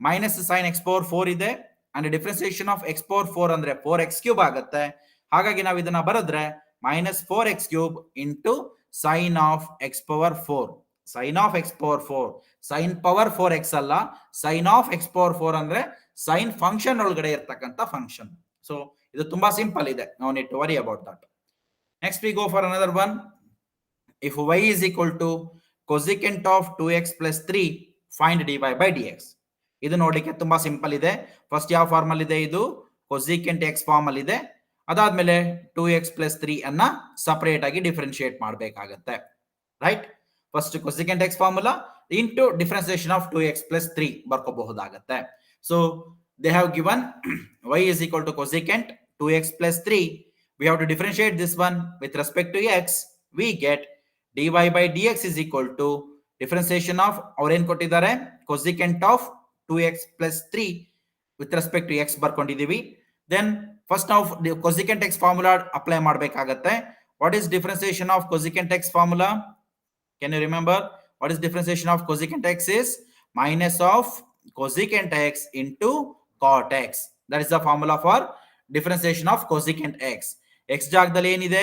minus sin x power 4 ಇದೆ and differentiation of x power 4 ಅಂದ್ರೆ 4x cube ಆಗುತ್ತೆ. ಹಾಗಾಗಿ ನಾವು ಇದನ್ನ ಬರೆದ್ರೆ minus 4x cube into sin of x power 4. sin of x power 4, sin power 4x ಅಲ್ಲ, sin of x power 4 ಅಂದ್ರೆ sin function ಒಳಗಡೆ ಇರತಕ್ಕಂತ ಫಂಕ್ಷನ್. ಸೊ ಇದು ತುಂಬಾ ಸಿಂಪಲ್ ಇದೆ, no need to worry about that. Next we go for another one. If y is equal to cosecant of 2x plus 3, find dy by dx. ಇದು ನೋಡ್ಲಿಕ್ಕೆ ತುಂಬಾ simple ಇದೆ. First ಯಾವ ಫಾರ್ಮ್ ಅಲ್ಲಿ ಇದೆ? ಇದು cosecant x ಫಾರ್ಮ್ ಅಲ್ಲಿ ಇದೆ. ಅದಾದ್ಮೇಲೆ 2x plus 3 ಅನ್ನ ಸಪರೇಟ್ ಆಗಿ ಡಿಫರೆನ್ಶಿಯೇಟ್ ಮಾಡಬೇಕಾಗುತ್ತೆ. Right, first cosecant x formula into differentiation of 2x plus 3 ಬರ್ಕೋಬಹುದಾಗುತ್ತೆ. So they have given y is equal to cosecant 2x plus 3. We have to differentiate this one with respect to x. We get dy by dx is equal to differentiation of our ಏನು ಕೊಟ್ಟಿದ್ದಾರೆ? cosecant of 2x plus 3 with respect to x ಬರ್ಕೊಂಡಿದ್ದೀವಿ. Then first ನಾವು cosecant x formula apply ಮಾಡಬೇಕಾಗುತ್ತೆ. What is differentiation of cosecant x formula? Can you remember? What is differentiation of cosecant x is minus of cosecant x into cot x. That is the formula for differentiation of cosecant x. x ಜಾಗದಲ್ಲಿ ಏನಿದೆ?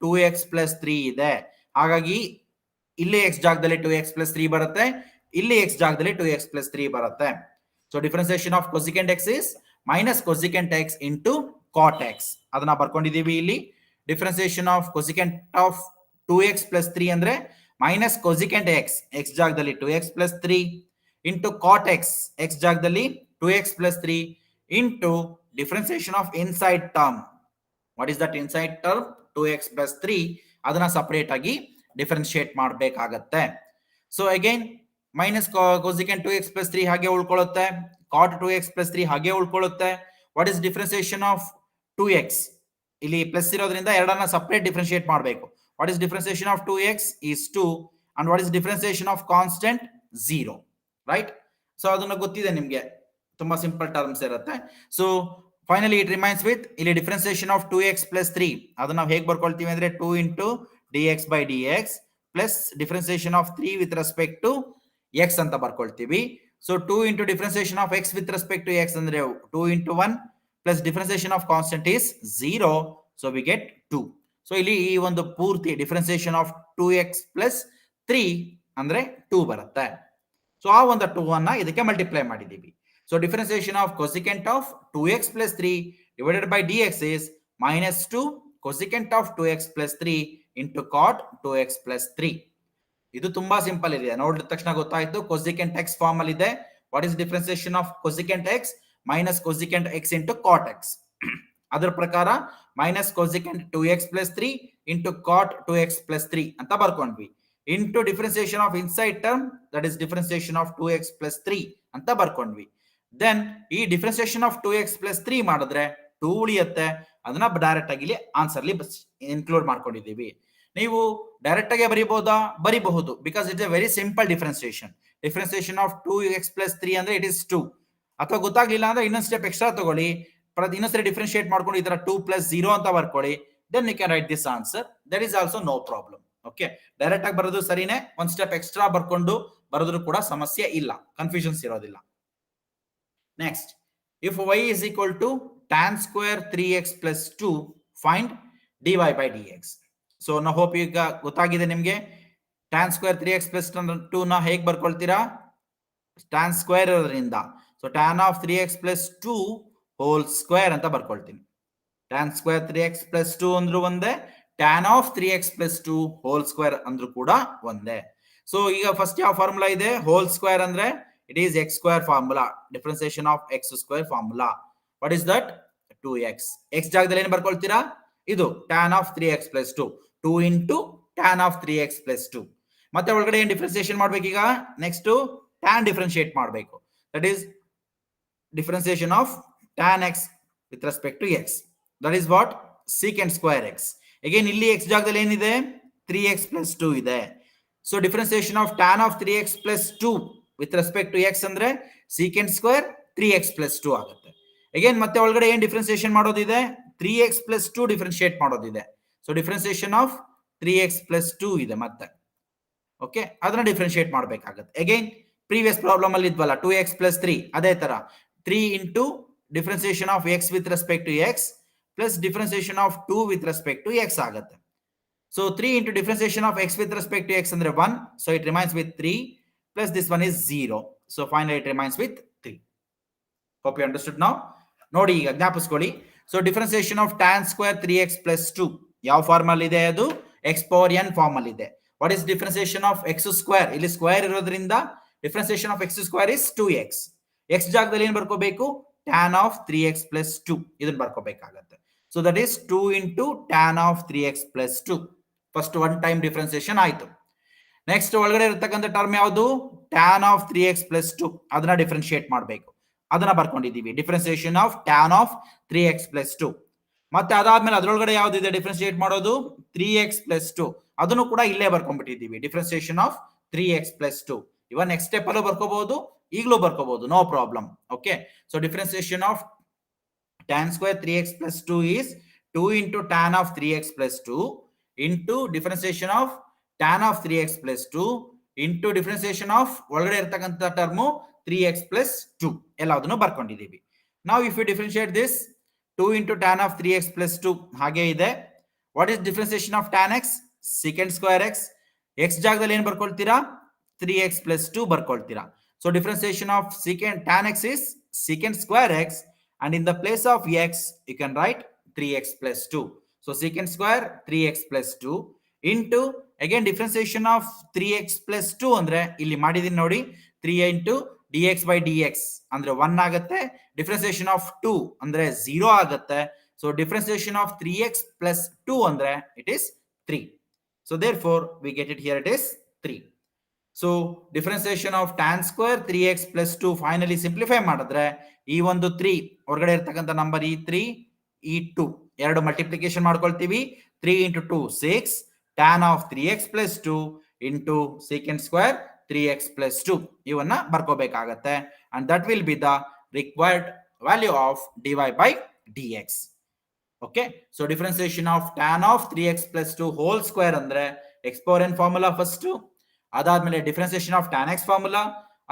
2x plus 3 ಇದೆ. ಹಾಗಾಗಿ ಇಲ್ಲಿ x ಜಾಗದಲ್ಲಿ 2x plus 3 ಬರುತ್ತೆ, ಇಲ್ಲಿ x ಜಾಗದಲ್ಲಿ 2x plus 3 ಬರುತ್ತೆ. So differentiation of cosecant x is minus cosecant x into cot x. ಅದನ್ನ ಬರ್ಕೊಂಡಿದ್ದೀವಿ ಇಲ್ಲಿ. Differentiation of cosecant of 2x plus 3 ಅಂದ್ರೆ minus cosecant x, x ಜಾಗದಲ್ಲಿ 2x plus 3 into cot x, x ಜಾಗದಲ್ಲಿ 2x plus 3 into differentiation of inside term. What is that inside term? 2x plus 3. ಅದನ್ನ separate ಆಗಿ differentiate ಮಾಡಬೇಕಾಗತ್ತೆ. So again minus cosecant 2x plus 3 ಹಾಗೆ ಉಳ್ಕೊಳ್ಳುತ್ತೆ, cot 2x plus 3 ಹಾಗೆ ಉಳ್ಕೊಳ್ಳುತ್ತೆ. What is differentiation of 2x? ಇಲ್ಲಿ plus ಇರೋದ್ರಿಂದ ಎರಡನ್ನ separate differentiate ಮಾಡಬೇಕು. What is differentiation of 2x is 2 and what is differentiation of constant? 0. Right, so ಅದನ್ನ ಗೊತ್ತಿದೆ ನಿಮ್ಗೆ, ತುಂಬಾ ಸಿಂಪಲ್ ಟರ್ಮ್ಸ್ ಇರುತ್ತೆ. So finally it remains with ಇಲ್ಲಿ ಡಿಫರೆನ್ಸಿಯೇಷನ್ ಆಫ್ 2x plus 3 ಅದನ್ನ ನಾವು ಹೇಗೆ ಬರ್ಕೊಳ್ತೀವಿ ಅಂದ್ರೆ 2 into dx by dx plus differentiation of 3 with respect to x ಅಂತ ಬರ್ಕೊಳ್ತೀವಿ. So 2 into differentiation of x with respect to x ಅಂದ್ರೆ 2 into 1 plus differentiation of constant is 0. So we get 2. So ಇಲ್ಲಿ ಈ ಒಂದು ಪೂರ್ತಿ ಡಿಫರೆನ್ಸಿಯೇಷನ್ ಆಫ್ 2x plus 3 ಅಂದ್ರೆ 2 ಬರುತ್ತೆ. So ಆ ಒಂದು 2 ಅನ್ನ ಇದಕ್ಕೆ ಮಲ್ಟಿಪ್ಲೈ ಮಾಡಿದೀವಿ. So differentiation of cosecant of 2x plus 3 divided by dx is minus 2 cosecant of 2x plus 3 into cot 2x plus 3. ಇದು ತುಂಬಾ ಸಿಂಪಲ್ ಇದೆ, ನೋಡಿದ ತಕ್ಷಣ ಗೊತ್ತಾಯ್ತು. cosecant x ಫಾರ್ಮ್ ಅಲ್ಲಿ ಇದೆ. What is differentiation of cosecant x? minus cosecant x into cot x. ಅದರ ಪ್ರಕಾರ minus cosecant 2x plus 3 into cot 2x plus 3 ಅಂತ ಬರ್ಕೊಂಡ್ವಿ. into differentiation of inside term, that is differentiation of 2x plus 3 ಅಂತ ಬರ್ಕೊಂಡ್ವಿ. Then ಈ differentiation of 2x plus 3 ಮಾಡಿದ್ರೆ 2 ಉಳಿಯುತ್ತೆ, ಅದನ್ನ direct ಆಗಿ ಇಲ್ಲಿ ಆನ್ಸರ್ ಅಲ್ಲಿ ಇನ್ಕ್ಲೂಡ್ ಮಾಡ್ಕೊಂಡಿದ್ದೀವಿ. ನೀವು ಡೈರೆಕ್ಟ್ ಆಗಿ ಬರೀಬಹುದಾ? ಬರೀಬಹುದು, because it's a very simple differentiation. Differentiation of 2x plus 3 ಅಂದ್ರೆ ಇಟ್ ಇಸ್ 2. ಅಥವಾ ಗೊತ್ತಾಗ್ಲಿಲ್ಲ ಅಂದ್ರೆ ಇನ್ನೊಂದು ಸ್ಟೆಪ್ ಎಕ್ಸ್ಟ್ರಾ ತಗೊಳ್ಳಿ, ಇನ್ನೊಂದ್ಸರಿ ಡಿಫರೆನ್ಶಿಯೇಟ್ ಮಾಡ್ಕೊಂಡು ಈ ತರ 2 plus 0 ಅಂತ ಬರ್ಕೊಳ್ಳಿ. Then you can write this answer. That is also no problem. Okay, direct ಆಗಿ ಬರೋದು ಸರಿನೇ, ಒಂದ್ ಸ್ಟೆಪ್ ಎಕ್ಸ್ಟ್ರಾ ಬರ್ಕೊಂಡು ಬರೋದ್ರು ಕೂಡ ಸಮಸ್ಯೆ ಇಲ್ಲ, ಕನ್ಫ್ಯೂಷನ್ಸ್ ಇರೋದಿಲ್ಲ. Next, if y is equal to tan square 3x plus 2, find dy by dx. So now hope ಈಗ ಗೊತ್ತಾಗಿದೆ ನಿಮ್ಗೆ. tan square 3x plus 2 ನ ಹೇಗೆ ಬರ್ಕೊಳ್ತೀರಾ? tan square ಇರೋದ್ರಿಂದ so tan of 3x plus 2 whole square ಅಂತ ಬರ್ಕೊಳ್ತೀನಿ. tan square 3x plus 2 ಅಂದ್ರೂ ಒಂದೇ, tan of 3x plus 2 whole square ಅಂದ್ರೂ ಕೂಡ ಒಂದೇ. ಸೊ ಈಗ ಫಸ್ಟ್ ಯಾವ ಫಾರ್ಮುಲಾ ಇದೆ? ಹೋಲ್ ಸ್ಕ್ವೇರ್ ಅಂದ್ರೆ it is x square formula, differentiation of x square formula. What is that? 2x. x ಜಾಗದಲ್ಲಿ ಏನು ಬರ್ಕೊಳ್ತೀರಾ? ಇದು tan of 3x plus 2, 2 into tan of 3x plus 2. ಮತ್ತೆ ಒಳಗಡೆ ಏನು ಡಿಫರೆನ್ಸಿಯೇಷನ್ ಮಾಡ್ಬೇಕೀಗ? ನೆಕ್ಸ್ಟ್ tan ಡಿಫರೆನ್ಶಿಯೇಟ್ ಮಾಡಬೇಕು. That is differentiation of tan x with respect to x. That is what? Secant square x. Again ಇಲ್ಲಿ x ಜಾಗದಲ್ಲಿ ಏನಿದೆ? 3x plus 2 ಇದೆ. So differentiation of tan of 3x plus 2 with respect to x ಅಂದ್ರೆ secant square 3x plus 2 ಆಗುತ್ತೆ. Again ಮತ್ತೆ ಒಳಗಡೆ ಏನ್ differentiation ಮಾಡೋದಿದೆ, 3x plus 2 ಡಿಫ್ರೆನ್ಶಿಯೇಟ್ ಮಾಡೋದಿದೆ. So differentiation of 3x plus 2 ಇದೆ ಮತ್ತೆ. ಓಕೆ, ಅದನ್ನ ಡಿಫ್ರೆನ್ಶಿಯೇಟ್ ಮಾಡಬೇಕಾಗುತ್ತೆ. ಅಗೇನ್ ಪ್ರೀವಿಯಸ್ ಪ್ರಾಬ್ಲಮ್ ಅಲ್ಲಿ ಇದ್ವಲ್ಲ 2x plus 3, ಅದೇ ತರ 3 into differentiation of x with respect to x plus differentiation of 2 with respect to x ಆಗುತ್ತೆ. So 3 into differentiation of x with respect to x ಅಂದ್ರೆ 1, so it remains with 3 plus this one is 0, so finally it remains with 3. Hope you understood now. ನೋಡಿ ಈಗ ಜ್ಞಾಪಿಸ್ಕೊಳ್ಳಿ. So differentiation of tan square 3x plus 2 ಯಾವ form ಅಲ್ಲಿ ಇದೆ, ಅದು x power n form ಅಲ್ಲಿ ಇದೆ. What is differentiation of x square, ಇಲ್ಲಿ ಸ್ಕ್ವೇರ್ ಇರೋದ್ರಿಂದ differentiation of x square is 2x. x ಜಾಗದಲ್ಲಿ ಏನು ಬರ್ಕೋಬೇಕು, tan of 3x plus 2 ಇದನ್ನ ಬರ್ಕೋಬೇಕಾಗುತ್ತೆ. So that is 2 into tan of 3x plus 2. First one time differentiation ಆಯ್ತು. Next ಒಳಗಡೆ ಇರತಕ್ಕಂಥ term ಯಾವುದು, tan of 3x plus 2, ಅದನ್ನ ಡಿಫ್ರೆನ್ಶಿಯೇಟ್ ಮಾಡಬೇಕು. ಅದನ್ನ ಬರ್ಕೊಂಡಿದ್ದೀವಿ, differentiation of tan of 3x plus 2. ಮತ್ತೆ ಅದಾದ್ಮೇಲೆ ಅದರೊಳಗಡೆ ಯಾವ್ದಿದೆ ಡಿಫ್ರೆನ್ಶಿಯೇಟ್ ಮಾಡೋದು, 3x plus 2, ಅದನ್ನು ಕೂಡ ಇಲ್ಲೇ ಬರ್ಕೊಂಡ್ಬಿಟ್ಟಿದ್ದೀವಿ, differentiation of 3x plus 2. Even next step ಅಲ್ಲೂ ಬರ್ಕೋಬಹುದು, ಈಗಲೂ ಬರ್ಕೋಬಹುದು, no problem. Okay, so differentiation of tan square 3x plus 2 is 2 into tan of 3x plus 2 into differentiation of tan of 3x plus 2 into differentiation of ಒಳಗಡೆ ಇರತಕ್ಕಂತ term 3x plus 2 ಎಲ್ಲದನ್ನು ಬರ್ಕೊಂಡಿದ್ದೀವಿ. Now if you differentiate this 2 into tan of 3x plus 2 ಹಾಗೆ ಇದೆ. What is differentiation of tan x, secant square x. x ಜಾಗದಲ್ಲಿ ಏನು ಬರ್ಕೊಳ್ತೀರಾ, 3x plus 2 ಬರ್ಕೊಳ್ತೀರಾ. So differentiation of secant tan x is secant square x, and in the place of x you can write 3x plus 2. So secant square 3x plus 2 into again differentiation of 3x plus 2 ಅಂದ್ರೆ ಇಲ್ಲಿ ಮಾಡಿದೀನಿ ನೋಡಿ, 3 into dx by dx ಅಂದ್ರೆ 1 ಆಗುತ್ತೆ. differentiation of 2 ಅಂದ್ರೆ 0 ಆಗುತ್ತೆ. So differentiation of 3x plus 2 ಅಂದ್ರೆ it is 3. So therefore we get it here, it is 3. So differentiation of tan square 3x plus 2 finally simplify ಮಾಡಿದ್ರೆ ಈ ಒಂದು 3 ಹೊರಗಡೆ ಇರತಕ್ಕಂತ ನಂಬರ್ ಈ 3 ಈ 2 ಎರಡು ಮಲ್ಟಿಪ್ಲಿಕೇಶನ್ ಮಾಡ್ಕೊಳ್ತೀವಿ. 3 into 2 6 tan of 3x plus 2 into secant square 3x plus 2 ಇವನ್ನ ಬರ್ಕೋಬೇಕಾಗತ್ತೆ. and that will be the required value of dy by dx. okay, so differentiation of tan of 3x plus 2 whole square ಅಂದ್ರೆ x power n formula first, ಅದಾದ್ಮೇಲೆ differentiation of tan x formula,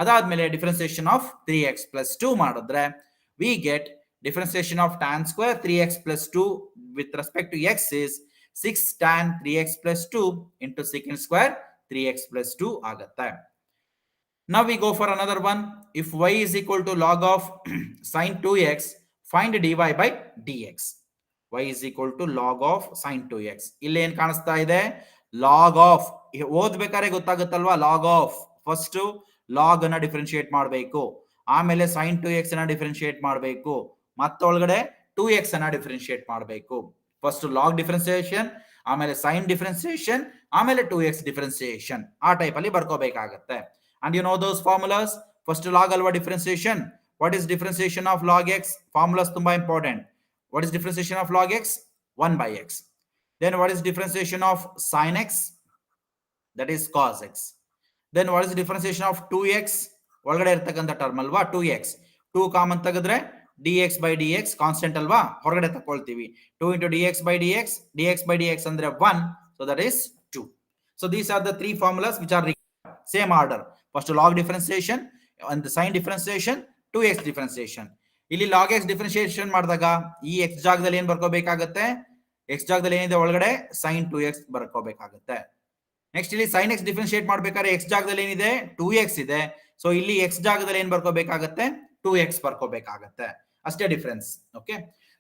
ಅದಾದ್ಮೇಲೆ differentiation of 3x plus 2 ಮಾಡಿದ್ರೆ we get differentiation of tan square 3x plus 2 with respect to x is 6 tan 3x plus 2 into secant square 3x plus 2 ಆಗುತ್ತೆ. Now we go for another one. If y is equal to log of sin 2x, find dy by dx. y is equal to log of sin 2x. ಇಲ್ಲಿ ಏನ್ ಕಾಣಿಸ್ತಾ ಇದೆ, log of. ಓದ್ಬೇಕಾದ್ರೆ ಗೊತ್ತಾಗುತ್ತಲ್ವಾ, log of first log ಅನ್ನ differentiate ಮಾಡಬೇಕು, ಆಮೇಲೆ sin 2x ಅನ್ನ differentiate ಮಾಡಬೇಕು, ಮತ್ತೊಳಗಡೆ 2x ಅನ್ನ ಡಿಫ್ರೆನ್ಶಿಯೇಟ್ ಮಾಡಬೇಕು. ಫಸ್ಟ್ ಲಾಗ್ ಡಿಫ್ರೆನ್ಸಿಯೇಷನ್, ಆಮೇಲೆ ಸೈನ್ ಡಿಫ್ರೆನ್ಸಿಯೇಷನ್, ಆಮೇಲೆ 2x ಡಿಫ್ರೆನ್ಸಿಯೇಷನ್, ಆ ಟೈಪ್ ಅಲ್ಲಿ ಬರ್ಕೋಬೇಕಾಗತ್ತೆ. And you know those formulas. First log ಅಲ್ವಾ differentiation. What is differentiation of log x, formulas ತುಂಬಾ important. What is differentiation of log x, 1 by x. Then what is differentiation of sin x, that is cos x. Then what is the differentiation of 2x, ಒಳಗಡೆ ಇರತಕ್ಕಂತ term ಅಲ್ವಾ 2x, 2 common ತೆಗೆದ್ರೆ dx by dx constant ಅಲ್ವಾ, ಹೊರಗಡೆ ತಗೊಳ್ತೀವಿ. 2 into dx by dx, dx by dx ಅಂದ್ರೆ 1, so that is 2. So these are the three formulas which are same order. First log differentiation and the sin differentiation, 2x differentiation. ಇಲ್ಲಿ log x differentiation ಮಾಡಿದಾಗ ಈ x ಜಾಗದಲ್ಲಿ ಏನು ಬರ್ಕೋಬೇಕಾಗುತ್ತೆ, x ಜಾಗದಲ್ಲಿ ಏನಿದೆ ಒಳಗಡೆ sin 2x ಬರ್ಕೋಬೇಕಾಗುತ್ತೆ. Next ಇಲ್ಲಿ sin x ಡಿಫರೆನ್ಶಿಯೇಟ್ ಮಾಡ್ಬೇಕಾದ್ರೆ x ಜಾಗದಲ್ಲಿ ಏನಿದೆ 2x ಇದೆ, ಸೊ ಇಲ್ಲಿ x ಜಾಗದಲ್ಲಿ ಏನು ಬರ್ಕೋಬೇಕಾಗುತ್ತೆ 2x ಬರ್ಕೋಬೇಕಾಗುತ್ತೆ, ಅಷ್ಟೇ difference. Okay,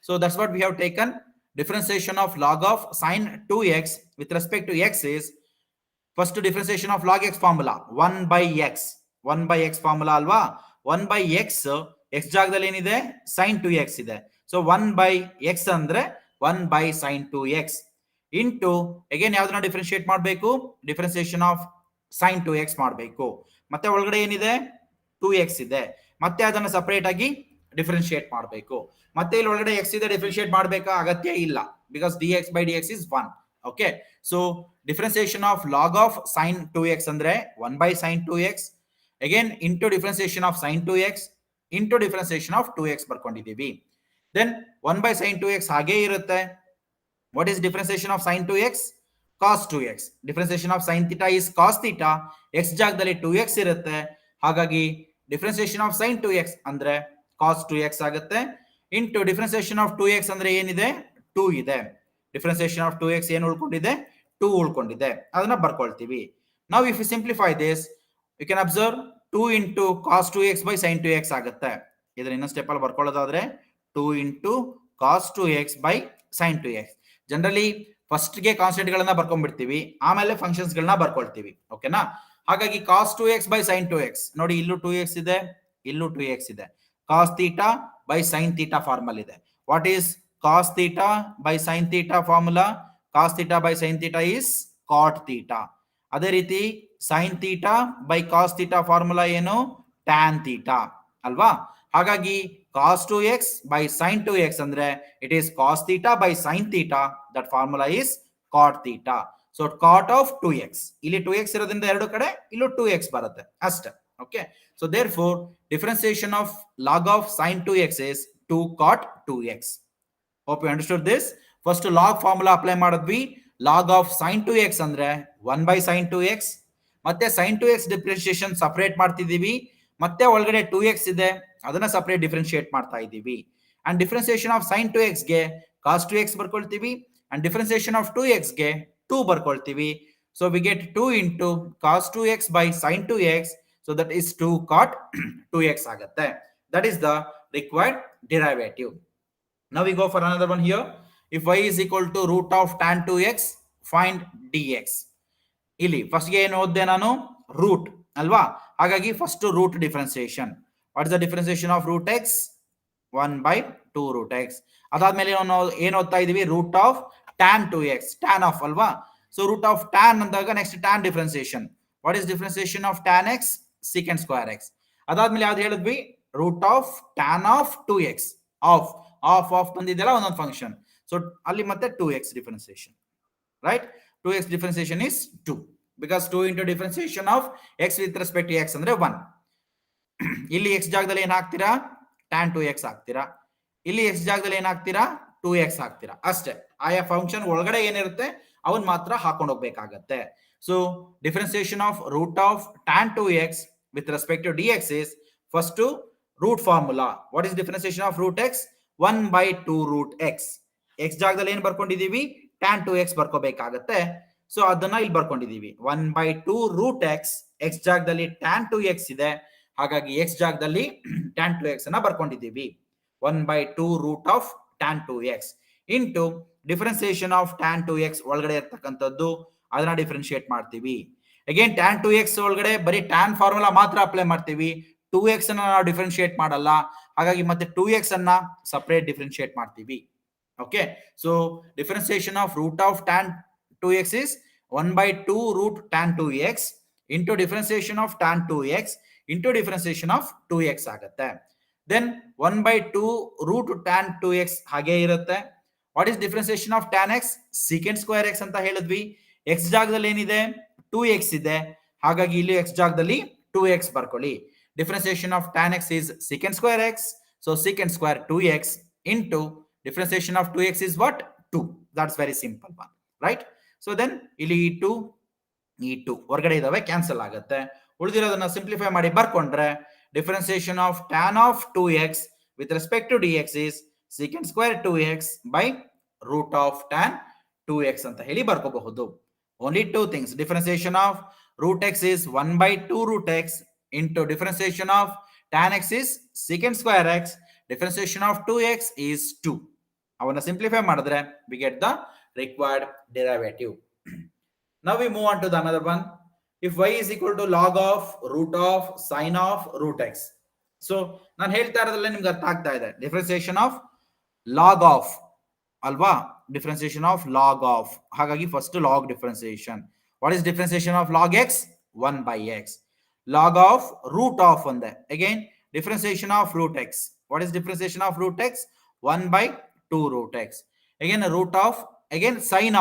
so that's what we have taken. Differentiation of log of sin 2x with respect to x is first differentiation of log x formula 1 by x, 1 by x formula ಅಲ್ವಾ. 1 by x, x ಜಾಗದಲ್ಲಿ ಏನಿದೆ sin 2x ಇದೆ, so 1 by x ಅಂದ್ರೆ 1 by sin 2x into again ಯಾವ್ದನ್ನ differentiate ಮಾಡಬೇಕು, differentiation of sin 2x ಮಾಡಬೇಕು. ಮತ್ತೆ ಒಳಗಡೆ ಏನಿದೆ 2x ಇದೆ, ಮತ್ತೆ ಅದನ್ನ ಸಪರೇಟ್ ಆಗಿ ಡಿಫರೆನ್ಶಿಯೇಟ್ ಮಾಡಬೇಕು. ಮತ್ತೆ ಇಲ್ಲಿ ಒಳಗಡೆ x ಇದೆ ಡಿಫರೆನ್ಶಿಯೇಟ್ ಮಾಡಬೇಕಾ ಅಗತ್ಯ ಇಲ್ಲ, because dx by dx is 1, Okay, so differentiation of log of sin 2x andre 1 by sin 2x, again into differentiation of sin 2x into differentiation of 2x ಬರ್ಕೊಂಡಿದ್ದೀವಿ. Then 1 by sin 2x ಹಾಗೆ ಇರುತ್ತೆ. What is differentiation of sin 2x? Cos 2x. Differentiation of sin theta is cos theta. X ಜಾಗದಲ್ಲಿ 2x ಇರುತ್ತೆ. ಹಾಗಾಗಿ differentiation of sin 2x ಅಂದ್ರೆ cos 2x ಆಗುತ್ತೆ. into differentiation of 2x ಅಂದ್ರೆ ಏನಿದೆ? 2 ಇದೆ. differentiation of 2x ಏನು ಉಳ್ಕೊಂಡಿದೆ? 2 ಉಳ್ಕೊಂಡಿದೆ. ಅದನ್ನ ಬರ್ಕೊಳ್ತೀವಿ. Now if you simplify this, you can observe 2 into cos 2x by sin 2x ಆಗುತ್ತೆ. ಇದನ್ನ ಇನ್ನೊಂದು ಸ್ಟೆಪ್ ಅಲ್ಲಿ ಬರ್ಕೊಳ್ಳೋದಾದ್ರೆ 2 into cos 2x by sin 2x. Generally first ಗೆ ಕಾನ್ಸ್ಟೆಂಟ್ ಗಳನ್ನ ಬರ್ಕೊಂಡ್ಬಿಡ್ತೀವಿ, ಆಮೇಲೆ ಫಂಕ್ಷನ್ಸ್ ಗಳನ್ನ ಬರ್ಕೊಳ್ತೀವಿ. ಓಕೆನಾ? ಹಾಗಾಗಿ cos 2x by sin 2x ನೋಡಿ, ಇಲ್ಲೂ 2x ಇದೆ, ಇಲ್ಲೂ 2x ಇದೆ. cos theta by sin theta formula ಇದೆ. What is cos theta by sin theta formula? cos theta by sin theta is cot theta. ಅದೇ ರೀತಿ sin theta by cos theta formula ಏನು? tan theta ಅಲ್ವಾ? ಹಾಗಾಗಿ cos 2x by sin 2x ಅಂದ್ರೆ it is cos theta by sin theta. That formula is cot theta. So cot of 2x, ಇಲ್ಲಿ 2x ಇರೋದ್ರಿಂದ ಎರಡು ಕಡೆ ಇಲ್ಲೂ 2x ಬರುತ್ತೆ ಅಷ್ಟೇ. Okay, so therefore differentiation of log of sin 2x is 2 cot 2x. Hope you understood this. First log formula apply ಮಾಡಿದ್ವಿ. log of sin 2x ಅಂದ್ರೆ 1 by sin 2x, ಮತ್ತೆ sin 2x ಡಿಫ್ರೆನ್ಸಿಯೇಷನ್ ಸಪರೇಟ್ ಮಾಡ್ತಿದ್ದೀವಿ, ಮತ್ತೆ ಒಳಗಡೆ 2x ಇದೆ, ಅದನ್ನ separate differentiate ಮಾಡ್ತಾ ಇದ್ದೀವಿ. And differentiation of sin 2x ಗೆ cos 2x ಬರ್ಕೊಳ್ತೀವಿ, ಅಂಡ್ ಡಿಫ್ರೆನ್ಸಿಯೇಷನ್ ಆಫ್ 2x ಗೆ 2 ಬರ್ಕೊಳ್ತೀವಿ. So we get 2 into cos 2x by sin 2x. So that is 2 cot 2x ಆಗುತ್ತೆ. That is the required derivative. Now we go for another one here. If y is equal to root of tan 2x, find dx. ಇಲ್ಲಿ first ಗೆ ಏನು ಓದ್ದೆ ನಾನು? Root ಅಲ್ವಾ? ಹಾಗಾಗಿ first root differentiation. What is the differentiation of root x? 1 by 2 root x. ಅದಾದ್ಮೇಲೆ ನಾವು ಏನು ಓದ್ತಾ ಇದೀವಿ? Root of tan 2x, tan of ಅಲ್ವಾ? ಸೊ ರೂಟ್ ಆಫ್ tan ಅಂದಾಗ next tan differentiation. What is differentiation of tan x? secant square x. ಅದಾದ್ಮೇಲೆ ಯಾವ್ದು ಹೇಳಿದ್ವಿ? Root of tan of 2x. Of ಬಂದಿದೆಯಲ್ಲ ಒಂದೊಂದು ಫಂಕ್ಷನ್. ಸೊ ಅಲ್ಲಿ ಮತ್ತೆ 2x differentiation, right? 2x differentiation is 2 because 2 into differentiation of x with respect to x ಅಂದ್ರೆ 1. ಇಲ್ಲಿ x ಜಾಗದಲ್ಲಿ ಏನು ಹಾಕ್ತೀರಾ? tan 2x ಹಾಕ್ತೀರಾ. ಇಲ್ಲಿ x ಜಾಗದಲ್ಲಿ ಏನು ಹಾಕ್ತೀರಾ? 2x ಹಾಕ್ತೀರಾ ಅಷ್ಟೇ. ಆಯಾ ಫಂಕ್ಷನ್ ಒಳಗಡೆ ಏನಿರುತ್ತೆ ಅವನ್ ಮಾತ್ರ ಹಾಕೊಂಡು ಹೋಗ್ಬೇಕಾಗತ್ತೆ. So differentiation of root of tan 2x with respect to dx is first to root formula. What is differentiation of root x? 1 by 2 root x. x ಜಾಗದಲ್ಲಿ ಏನು ಬರ್ಕೊಂಡಿದೀವಿ? tan 2x ಬರ್ಕೋಬೇಕಾಗತ್ತೆ. ಸೊ ಅದನ್ನ ಇಲ್ಲಿ ಬರ್ಕೊಂಡಿದೀವಿ 1 by 2 root x. x ಜಾಗದಲ್ಲಿ tan 2x ಇದೆ, ಹಾಗಾಗಿ x ಜಾಗದಲ್ಲಿ tan 2x ಅನ್ನ ಬರ್ಕೊಂಡಿದ್ದೀವಿ. 1 by 2 root of tan 2x into differentiation of tan 2x ಒಳಗಡೆ ಇರ್ತಕ್ಕಂಥದ್ದು ಅದನ್ನ ಡಿಫರೆನ್ಶಿಯೇಟ್ ಮಾಡ್ತೀವಿ. ಅಗೇನ್ tan 2x ಒಳಗಡೆ ಬರೀ tan ಫಾರ್ಮುಲಾ ಮಾತ್ರ ಅಪ್ಲೈ ಮಾಡ್ತೀವಿ, 2x ಅನ್ನ ನಾವು ಡಿಫರೆನ್ಶಿಯೇಟ್ ಮಾಡಲ್ಲ. ಹಾಗಾಗಿ ಮತ್ತೆ 2x ಅನ್ನ ಸಪರೇಟ್ ಡಿಫರೆನ್ಶಿಯೇಟ್ ಮಾಡ್ತೀವಿ. Okay, so differentiation of root of tan 2x is 1 by 2 root tan 2x into differentiation of tan 2x into differentiation of 2x ಆಗುತ್ತೆ. Then 1 by 2 root tan 2x ಹಾಗೆ ಇರುತ್ತೆ. What is differentiation of tan x? secant square x ಅಂತ ಹೇಳಿದ್ವಿ. x ಜಾಗದಲ್ಲಿ ಏನಿದೆ? 2x ಇದೆ, ಹಾಗಾಗಿ ಇಲ್ಲಿ x ಜಾಗದಲ್ಲಿ 2x ಬರ್ಕೊಳ್ಳಿ. differentiation of tan x is secant square x, so secant square 2x into differentiation of 2x is what? 2. That's very simple one, right? So then ಇಲ್ಲಿ ಈ 2 ಹೊರಗಡೆ ಇದಾವೆ, ಕ್ಯಾನ್ಸಲ್ ಆಗುತ್ತೆ. ಉಳಿದಿರೋದನ್ನ ಸಿಂಪ್ಲಿಫೈ ಮಾಡಿ ಬರ್ಕೊಂಡ್ರೆ differentiation of tan of 2x with respect to dx is secant square 2x by root of tan 2x ಅಂತ ಹೇಳಿ ಬರ್ಕೋಬಹುದು. Only two things. Differentiation of root x is 1 by 2 root x into differentiation of tan x is secant square x. Differentiation of 2x is 2. ಅವನ್ನ simplify ಮಾಡಿದ್ರೆ we get the required derivative. Now we move on to the another one. If y is equal to log of root of sin of root x. So ನಾನು ಹೇಳ್ತಾ ಇರೋದ್ರಲ್ಲೇ ನಿಮ್ಗೆ ಅರ್ಥ ಆಗ್ತಾ ಇದೆ. Differentiation of log of ಅಲ್ವಾ? Differentiation of log of, ಹಾಗಾಗಿ first log differentiation. What is differentiation of log x? 1 by x. log of root of ಒಂದೇ. Again differentiation of root x. What is differentiation of root x? 1 by 2 root x. Again root of again sin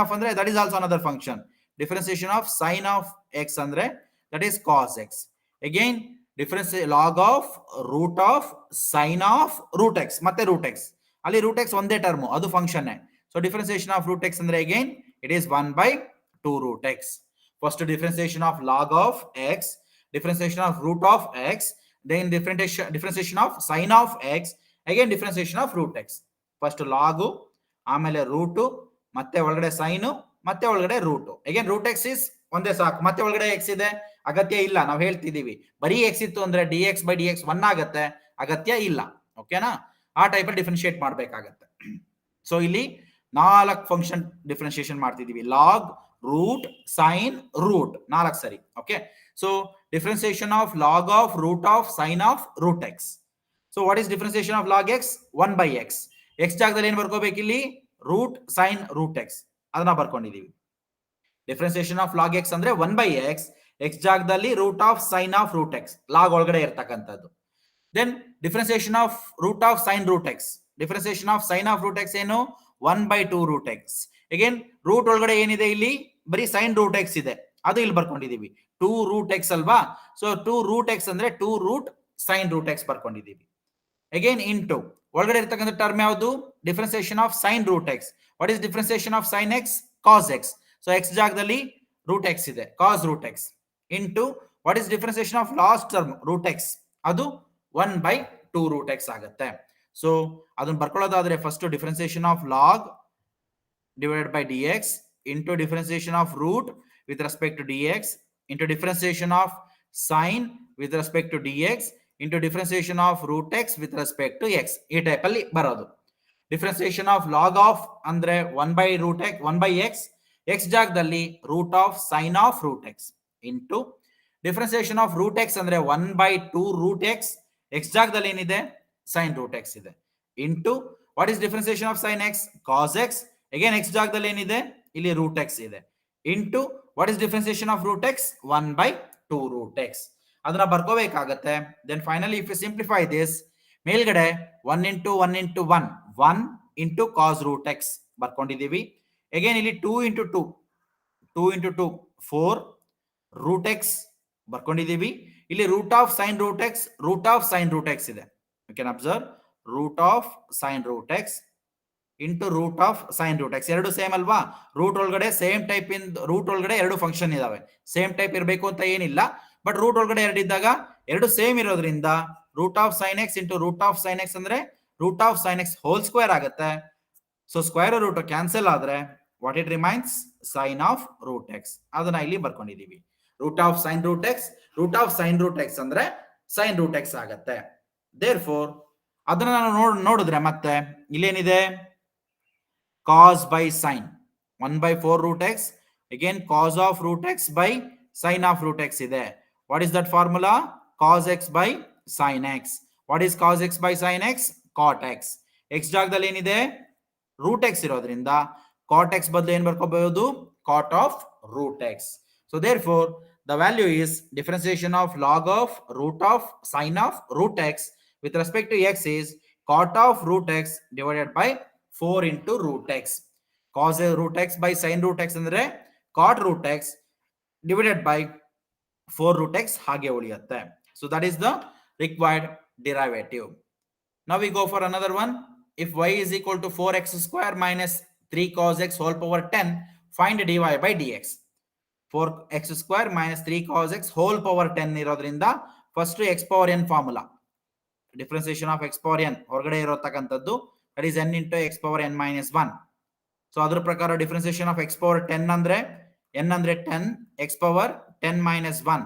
of andre that is also another function. Differentiation of sin of x andre that is cos x. Again difference log of root of sin of root x ಮತ್ತೆ root x ಅಲ್ಲಿ root x ಒಂದೇ term ಅದು function. So differentiation of root x ಅಂದ್ರೆ again it is 1/2 root x. First differentiation of log of x, differentiation of root of x, then differentiation of sin of x, again differentiation of root x. First log, ಆಮೇಲೆ root, ಮತ್ತೆ ಒಳಗಡೆ sine, ಮತ್ತೆ ಒಳಗಡೆ root. Again root x is ಒಂದೇ ಸಾಕು, ಮತ್ತೆ ಒಳಗಡೆ X ಇದೆ ಅಗತ್ಯ ಇಲ್ಲ. ನಾವು ಹೇಳ್ತಿದೀವಿ ಬರೀ ಎಕ್ಸ್ ಇತ್ತು ಅಂದ್ರೆ D X by d X 1 ಆಗತ್ತೆ, ಅಗತ್ಯ ಇಲ್ಲ. ಓಕೆನಾ? ಆ ಟೈಪ್ ಅಲ್ಲಿ ಡಿಫ್ರೆನ್ಶಿಯೇಟ್ ಮಾಡ್ಬೇಕಾಗತ್ತೆ. ಸೊ ಇಲ್ಲಿ 4 ಫಂಕ್ಷನ್ ಡಿಫ್ರೆನ್ಶಿಯೇಷನ್ ಮಾಡ್ತಿದೀವಿ. ಲಾಗ್, ರೂಟ್, ಸೈನ್, ರೂಟ್ 4 ಸರಿ. Okay, so differentiation of log of root of sine of root x. So what is differentiation of log x? 1/x. X ಜಾಗದಲ್ಲಿ ಏನ್ ಬರ್ಕೋಬೇಕು ಇಲ್ಲಿ? ರೂಟ್ ಸೈನ್ ರೂಟ್ ಎಕ್ಸ್ ಅದನ್ನ ಬರ್ಕೊಂಡಿದೀವಿ. Differentiation of log x ಅಂದ್ರೆ 1/x, x ಜಾಗದಲ್ಲಿ root of sine of root x log ಒಳಗಡೆ ಇರ್ತಕ್ಕಂಥದ್ದು. Then differentiation of root of sine root x. Differentiation of sine of root x ಏನು? 1/2 root x. Again root ಒಳಗಡೆ ಏನಿದೆ ಇಲ್ಲಿ? ಬರೀ sign root x ಇದೆ, ಅದು ಇಲ್ಲಿ ಬರ್ಕೊಂಡಿದೀವಿ. 2 root x ಅಲ್ವಾ? ಸೊ 2 root x ಅಂದ್ರೆ 2 root sin root x ಬರ್ಕೊಂಡಿದೀವಿ. ಅಗೇನ್ ಇಂಟು ಒಳಗಡೆ ಇರ್ತಕ್ಕಂಥ ಟರ್ಮ್ ಯಾವುದು? Differentiation of sine root x. What is differentiation of sine x? Cos x. So x ಜಾಗದಲ್ಲಿ ರೂಟ್ ಎಕ್ಸ್ ಇದೆ, cos root x. Into what is differentiation of last term root x? ಅದು 1/2 root x ಆಗುತ್ತೆ. So ಅದನ್ನ ಬರ್ಕೊಳ್ಳೋದಾದ್ರೆ first differentiation of log divided by dx into differentiation of root with respect to dx into differentiation of sine with respect to dx into differentiation of root x with respect to x. ಈ type ಅಲ್ಲಿ ಬರೋದು. Differentiation of log of ಅಂದ್ರೆ 1/x, x ಜಾಗದಲ್ಲಿ root of sine of root x into differentiation of root x ಅಂದ್ರೆ 1/2 root x, x ಜಾಗದಲ್ಲಿ ಏನಿದೆ? Sine root x ಇದೆ. Into what is differentiation of sine x? Cos x. Again x ಜಾಗದಲ್ಲಿ ಏನಿದೆ? ಇಲ್ಲಿ root x ಇದೆ. Into what is differentiation of root x? 1/2 root x. ಅದನ್ನ ಬರ್ಕೋಬೇಕಾಗತ್ತೆ. Then finally if you simplify this, ಮೇಲ್ಗಡೆ 1 into 1 into 1 1 into cos root x ಬರ್ಕೊಂಡಿದೀವಿ. Again ಇಲ್ಲಿ 2 into 2 4 root x ಬರ್ಕೊಂಡಿದೀವಿ. ಇಲ್ಲಿ root of sine root x, root of sine root x ಇದೆ. You can observe root of sine root x into root of sine root x. ಎರಡು same ಅಲ್ವಾ? Root ಒಳಗಡೆ same type root ಒಳಗಡೆ ಎರಡು function ಇದಾವೆ. Same type ಇರಬೇಕು ಅಂತ ಏನಿಲ್ಲ, ಬಟ್ ರೂಟ್ ಒಳಗಡೆ ಎರಡು ಇದ್ದಾಗ ಎರಡು ಸೇಮ್ ಇರೋದ್ರಿಂದ root of sine x into root of sine x ಅಂದ್ರೆ root of sine x whole square ಆಗುತ್ತೆ. ಸೊ ಸ್ಕ್ವೇರ್ ರೂಟ್ ಕ್ಯಾನ್ಸಲ್ ಆದ್ರೆ what it remains? Sine of root x. ಅದನ್ನ ಇಲ್ಲಿ ಬರ್ಕೊಂಡಿದೀವಿ. Root of sine root x, root of sine root x ಅಂದ್ರೆ sine root x ಆಗತ್ತೆ. Therefore ಅದನ್ನ ನಾನು ನೋಡಿದ್ರೆ ಮತ್ತೆ ಇಲ್ಲೇನಿದೆ? cos by sin 1/4 root x, again cos of root x by sin of root x ಇದೆ. What is that formula? Cos x by sin x. What is cos x by sin x? Cot x. x ಜಾಗದಲ್ಲಿ ಏನಿದೆ? Root x ಇರೋದ್ರಿಂದ cot x ಬದಲು ಏನ್ ಬರ್ಕೋಬಹುದು? cot of root x. So therefore the value is differentiation of log of root of sin of root x with respect to x is cot of root x divided by 4 into root x. Cos root x by sin root x ಅಂದ್ರೆ cot root x divided by 4 root x ಹಾಗೆ ಉಳಿಯುತ್ತೆ. So that is the required derivative. Now we go for another one. If y is equal to 4x square minus 3 cos x whole power 10, find dy by dx. 4x square minus 3 cos x whole power 10 ಇರೋದ್ರಿಂದ first x power n formula. Differentiation of x power n ಹೊರಗಡೆ ಇರತಕ್ಕಂಥದ್ದು that is n into x power n minus 1. So ಅದರ ಪ್ರಕಾರ differentiation of x power 10 ಅಂದ್ರೆ n ಅಂದ್ರೆ 10, x power 10 minus 1.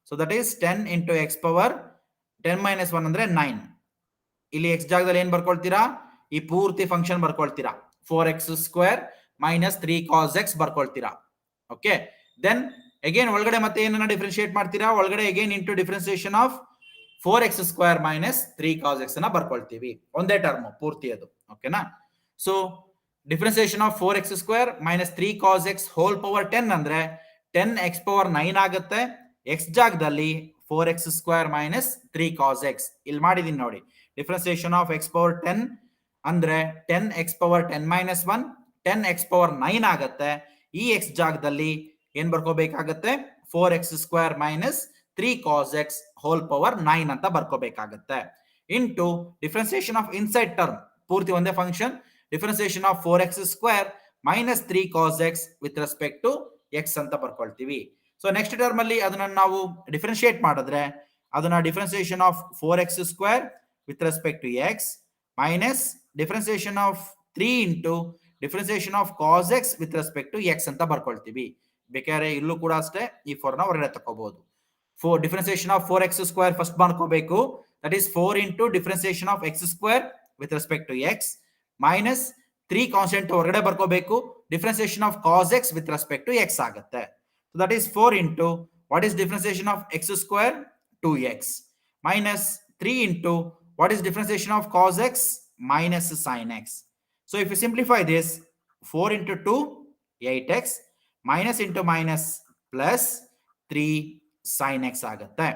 So that is 10 into x power 10 minus 1 ಅಂದ್ರೆ 9. ಇಲ್ಲಿ x ಜಾಗದಲ್ಲಿ ಏನ್ ಬರ್ಕೊಳ್ತೀರಾ? ಈ ಪೂರ್ತಿ ಫಂಕ್ಷನ್ ಬರ್ಕೊಳ್ತೀರಾ. 4x square minus 3 cos x ಬರ್ಕೊಳ್ತೀರಾ. ಓಕೆ, ದೆನ್ ಅಗೇನ್ ಒಳಗಡೆ ಮತ್ತೆ ಏನನ್ನ ಡಿಫ್ರೆನ್ಶಿಯೇಟ್ ಮಾಡ್ತೀರಾ? ಒಳಗಡೆ again into differentiation of 4x square minus 3 cos x ಅನ್ನ ಬರ್ಕೊಳ್ತೀವಿ. ಒಂದೇ ಟರ್ಮ್ ಪೂರ್ತಿ ಅದು. ಓಕೆನಾ? So differentiation of 4x square minus 3 cos x whole power 10 ಅಂದ್ರೆ 10x power 9 ಆಗುತ್ತೆ. x ಜಾಗದಲ್ಲಿ 4x square minus 3 cos x ಇಲ್ಲಿ ಮಾಡಿದೀನಿ ನೋಡಿ. ಡಿಫ್ರೆನ್ಸಿಯೇಷನ್ ಆಫ್ x power 10 ಅಂದ್ರೆ 10x power 10 minus 1 10x⁴ ಆಗುತ್ತೆ. ಈ x ಜಾಗದಲ್ಲಿ ಏನ್ ಬರ್ಕೋಬೇಕಾಗತ್ತೆ, 4x² minus 3 cos x whole power 9 ಅಂತ ಬರ್ಕೋಬೇಕಾಗತ್ತೆ. Into differentiation of inside term ಪೂರ್ತಿ ಒಂದೇ function, differentiation of 4x² minus 3 cos x with respect to x ಅಂತ ಬರ್ಕೊಳ್ತೀವಿ. ಸೊ ನೆಕ್ಸ್ಟ್ ಟರ್ಮ್ ಅಲ್ಲಿ ಅದನ್ನ ನಾವು ಡಿಫ್ರೆನ್ಶಿಯೇಟ್ ಮಾಡಿದ್ರೆ ಅದನ್ನ differentiation of 4x² with respect to x minus differentiation of 3 into differentiation of cos x with respect to x ಅಂತ ಬರ್ಕೊಳ್ತೀವಿ. ಬೇಕಾದ್ರೆ ಇಲ್ಲೂ ಕೂಡ ಅಷ್ಟೇ ಈ 4 ನ ಹೊರಗಡೆ ತಗೋಬಹುದು. ಡಿಫ್ರೆನ್ಸಿಯೇಷನ್ ಆಫ್ 4x² ಫಸ್ಟ್ ಮಾಡ್ಕೋಬೇಕು, that is 4 into differentiation of x² with respect to x minus 3 constant ಹೊರಗಡೆ ಬರ್ಕೋಬೇಕು, differentiation of cos x with respect to x ಆಗುತ್ತೆ. So that is 4 into what is differentiation of x² 2x minus 3 into what is differentiation of cos x minus sin x. So if you simplify this, 4 into 2 8x minus into minus plus 3 sin x ಆಗುತ್ತೆ.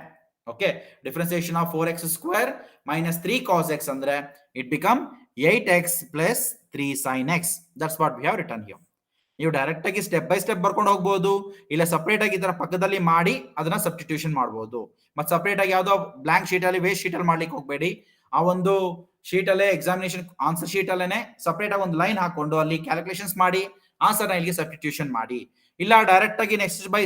Okay, differentiation of 4x² minus 3 cos x andre it become 8x plus 3 sin x. That's what we have written here. ನೀವು direct ಆಗಿ step by step ಬರ್ಕೊಂಡು ಹೋಗ್ಬೋದು, ಇಲ್ಲ separate ಆಗಿ ಇದರ ಪಕ್ಕದಲ್ಲಿ ಮಾಡಿ ಅದನ್ನ ಸಬ್ಸ್ಟಿಟ್ಯೂಷನ್ ಮಾಡಬಹುದು. ಮತ್ತೆ ಸಪರೇಟ್ ಆಗಿ ಯಾವ್ದೋ ಬ್ಲಾಂಕ್ ಶೀಟ್ ಅಲ್ಲಿ ವೇಸ್ಟ್ ಶೀಟ್ ಅಲ್ಲಿ ಮಾಡ್ಲಿಕ್ಕೆ ಹೋಗ್ಬೇಡಿ. ಆ ಒಂದು ಶೀಟ್ ಅಲ್ಲೇ ಎಕ್ಸಾಮಿನೇಷನ್ ಆನ್ಸರ್ ಶೀಟ್ ಅಲ್ಲೇನೆ ಸಪರೇಟ್ ಆಗಿ ಒಂದು ಲೈನ್ ಹಾಕೊಂಡು ಅಲ್ಲಿ ಕ್ಯಾಲ್ಕುಲೇಷನ್ಸ್ ಮಾಡಿ ಆನ್ಸರ್ ನ ಇಲ್ಲಿಗೆ ಸಬ್ಸ್ಟಿಟ್ಯೂಷನ್ ಮಾಡಿ. ಇಲ್ಲ ಡೈರೆಕ್ಟ್ ಆಗಿ ನೆಕ್ಸ್ಟ್ ಬೈ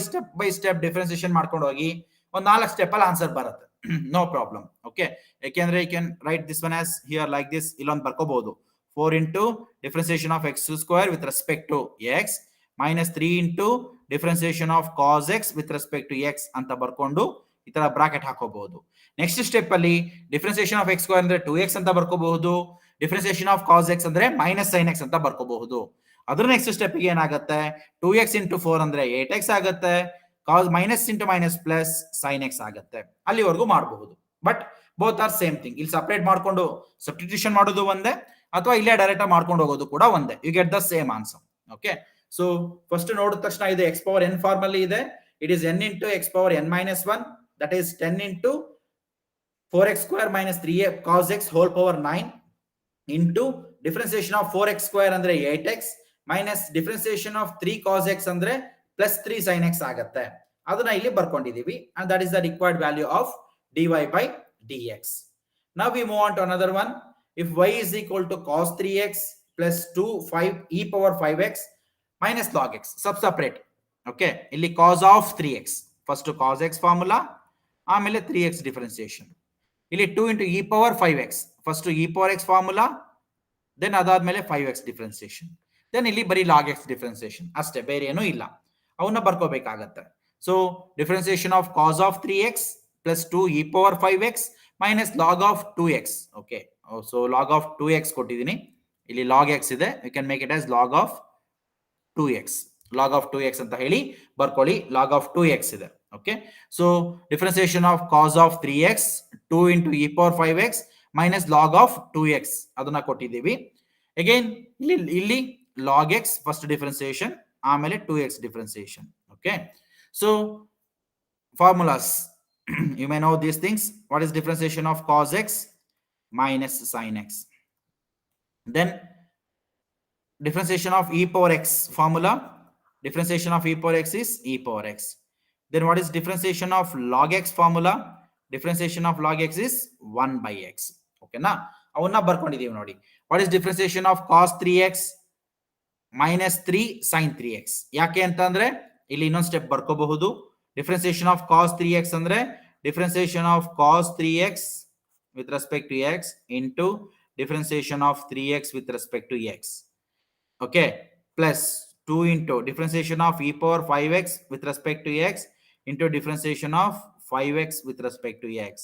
ಸ್ಟೆಪ್ ಡಿಫ್ರೆನ್ಸಿಯೇಷನ್ ಮಾಡ್ಕೊಂಡು ಹೋಗಿ ಒಂದು 4 ಸ್ಟೆಪ್ ಅಲ್ಲಿ ಆನ್ಸರ್ ಬರುತ್ತೆ. No problem. ಓಕೆ, ಯಾಕೆಂದ್ರೆ you can write this one as here like this. ಇಲ್ಲೊಂದು ಬರ್ಕೋಬಹುದು, 4 into differentiation of x² with respect to x minus 3 into differentiation of cos x with respect to x ಅಂತ ಬರ್ಕೊಂಡು ಈ ತರ bracket ಹಾಕೋಬಹುದು. Next step ಅಲ್ಲಿ differentiation of x² ಅಂದ್ರೆ 2x ಅಂತ ಬರ್ಕೋಬಹುದು, ಡಿಫ್ರೆನ್ಸಿಯೇಷನ್ ಆಫ್ cos x ಅಂದ್ರೆ ಮೈನಸ್ sin x ಅಂತ ಬರ್ಕೋಬಹುದು. ಅದ್ರ ನೆಕ್ಸ್ಟ್ ಸ್ಟೆಪ್ ಗೆ ಏನಾಗುತ್ತೆ, 2x into 4 ಅಂದ್ರೆ 8x ಆಗುತ್ತೆ, cos minus into minus plus sin x ಆಗುತ್ತೆ. ಅಲ್ಲಿವರೆಗೂ ಮಾಡಬಹುದು. But both are same thing. ಇಲ್ಲಿ ಸಪರೇಟ್ ಮಾಡ್ಕೊಂಡು ಸಬ್ಸ್ಟಿಟ್ಯೂಷನ್ ಮಾಡೋದು ಒಂದೇ, ಅಥವಾ ಇಲ್ಲೇ ಡೈರೆಕ್ಟ್ ಮಾಡ್ಕೊಂಡು ಹೋಗೋದು ಕೂಡ ಒಂದೇ. You get the same answer. Okay, so first ನೋಡಿದ ತಕ್ಷಣ ಇದು x⁴n ಫಾರ್ಮ್ ಅಲ್ಲಿ ಇದೆ. It is n into x⁴n minus 1, that is 10 into 4x² minus 3 cos x whole power 9 into differentiation of 4x² ಅಂದ್ರೆ 8x minus differentiation of 3 cos x ಅಂದ್ರೆ plus 3 sin x ಆಗುತ್ತೆ. ಅದನ್ನ ಇಲ್ಲಿ ಬರ್ಕೊಂಡಿದೀವಿ, and that is the required value of dy by dx. Now we move on to another one. If y is equal to cos 3x plus 2 5 e power 5x minus log x, separate. Okay, ಇಲ್ಲಿ cos of 3x, first cos x formula, ಆಮೇಲೆ 3x differentiation. ಇಲ್ಲಿ 2 into e power 5x, first e power x formula, then ಅದಾದ್ಮೇಲೆ 5x differentiation, then ಇಲ್ಲಿ ಬರೀ log x differentiation ಅಷ್ಟೇ, ಬೇರೆ ಏನೂ ಇಲ್ಲ. ಅವನ್ನ ಬರ್ಕೋಬೇಕಾಗತ್ತೆ. So differentiation of cos of 3x plus 2 e power 5x minus log of 2x. Okay, so log of 2x ಕೊಟ್ಟಿದ್ದೀನಿ, ಇಲ್ಲಿ log x ಇದೆ, you can make it as log of 2x. log of 2x ಅಂತ ಹೇಳಿ ಬರ್ಕೊಳ್ಳಿ, log of 2x ಇದೆ. Okay, so differentiation of cos of 3x 2 into e power 5x minus log of 2x ಅದನ್ನ ಕೊಟ್ಟಿದ್ದೀವಿ. Again ಇಲ್ಲಿ log x first differentiation, ಆಮೇಲೆ 2x differentiation. Okay, so formulas you may know these things. What is differentiation of cos x minus sin x? Then differentiation of e power x formula, differentiation of e power x is e power x. Then what is differentiation of log x formula? Differentiation of log x is 1 by x. Okay na, avunna barkondideevi nodi. What is differentiation of cos 3x minus 3 sin 3x? ಯಾಕೆ ಅಂತಂದ್ರೆ ಇಲ್ಲಿ ಇನ್ನೊಂದು step ಬರ್ಕೋಬಹುದು. differentiation of cos 3x ಅಂದ್ರೆ differentiation of cos 3x with respect to x into differentiation of 3x with respect to x. Okay, plus 2 into differentiation of e power 5x with respect to x into differentiation of 5x with respect to x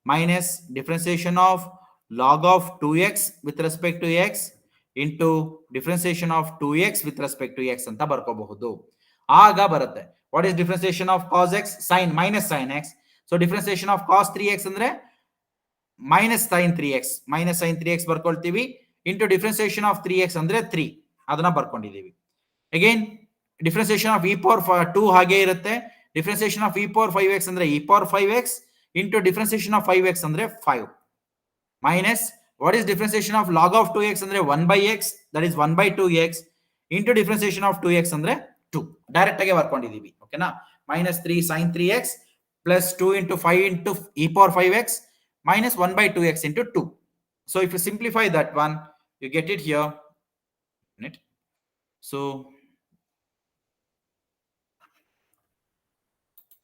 minus differentiation of log of 2x with respect to x into differentiation of 2x with respect to x ಅಂತ ಬರ್ಕೋಬಹುದು. ಆಗ ಬರುತ್ತೆ what is differentiation of cos x sin minus sin x. so differentiation of cos 3x ಅಂದ್ರೆ minus sin 3x, minus sin 3x ಬರ್ಕೊಳ್ತೀವಿ, into differentiation of 3x ಅಂದ್ರೆ 3 ಅದನ್ನ ಬರ್ಕೊಂಡಿದೀವಿ. Again differentiation of e power 2 ಹಾಗೆ ಇರುತ್ತೆ, differentiation of e power 5x ಅಂದ್ರೆ e power 5x into differentiation of 5x ಅಂದ್ರೆ 5 minus what is differentiation of log of 2x ಅಂದ್ರೆ 1 by x, that is 1 by 2x into differentiation of 2x ಅಂದ್ರೆ 2 direct ಆಗಿ ಬರ್ಕೊಂಡಿದೀವಿ. ಓಕೆನಾ, -3 sin 3x plus 2 into 5 into e power 5x minus 1 by 2x into 2. So if you simplify that one, you get it here. So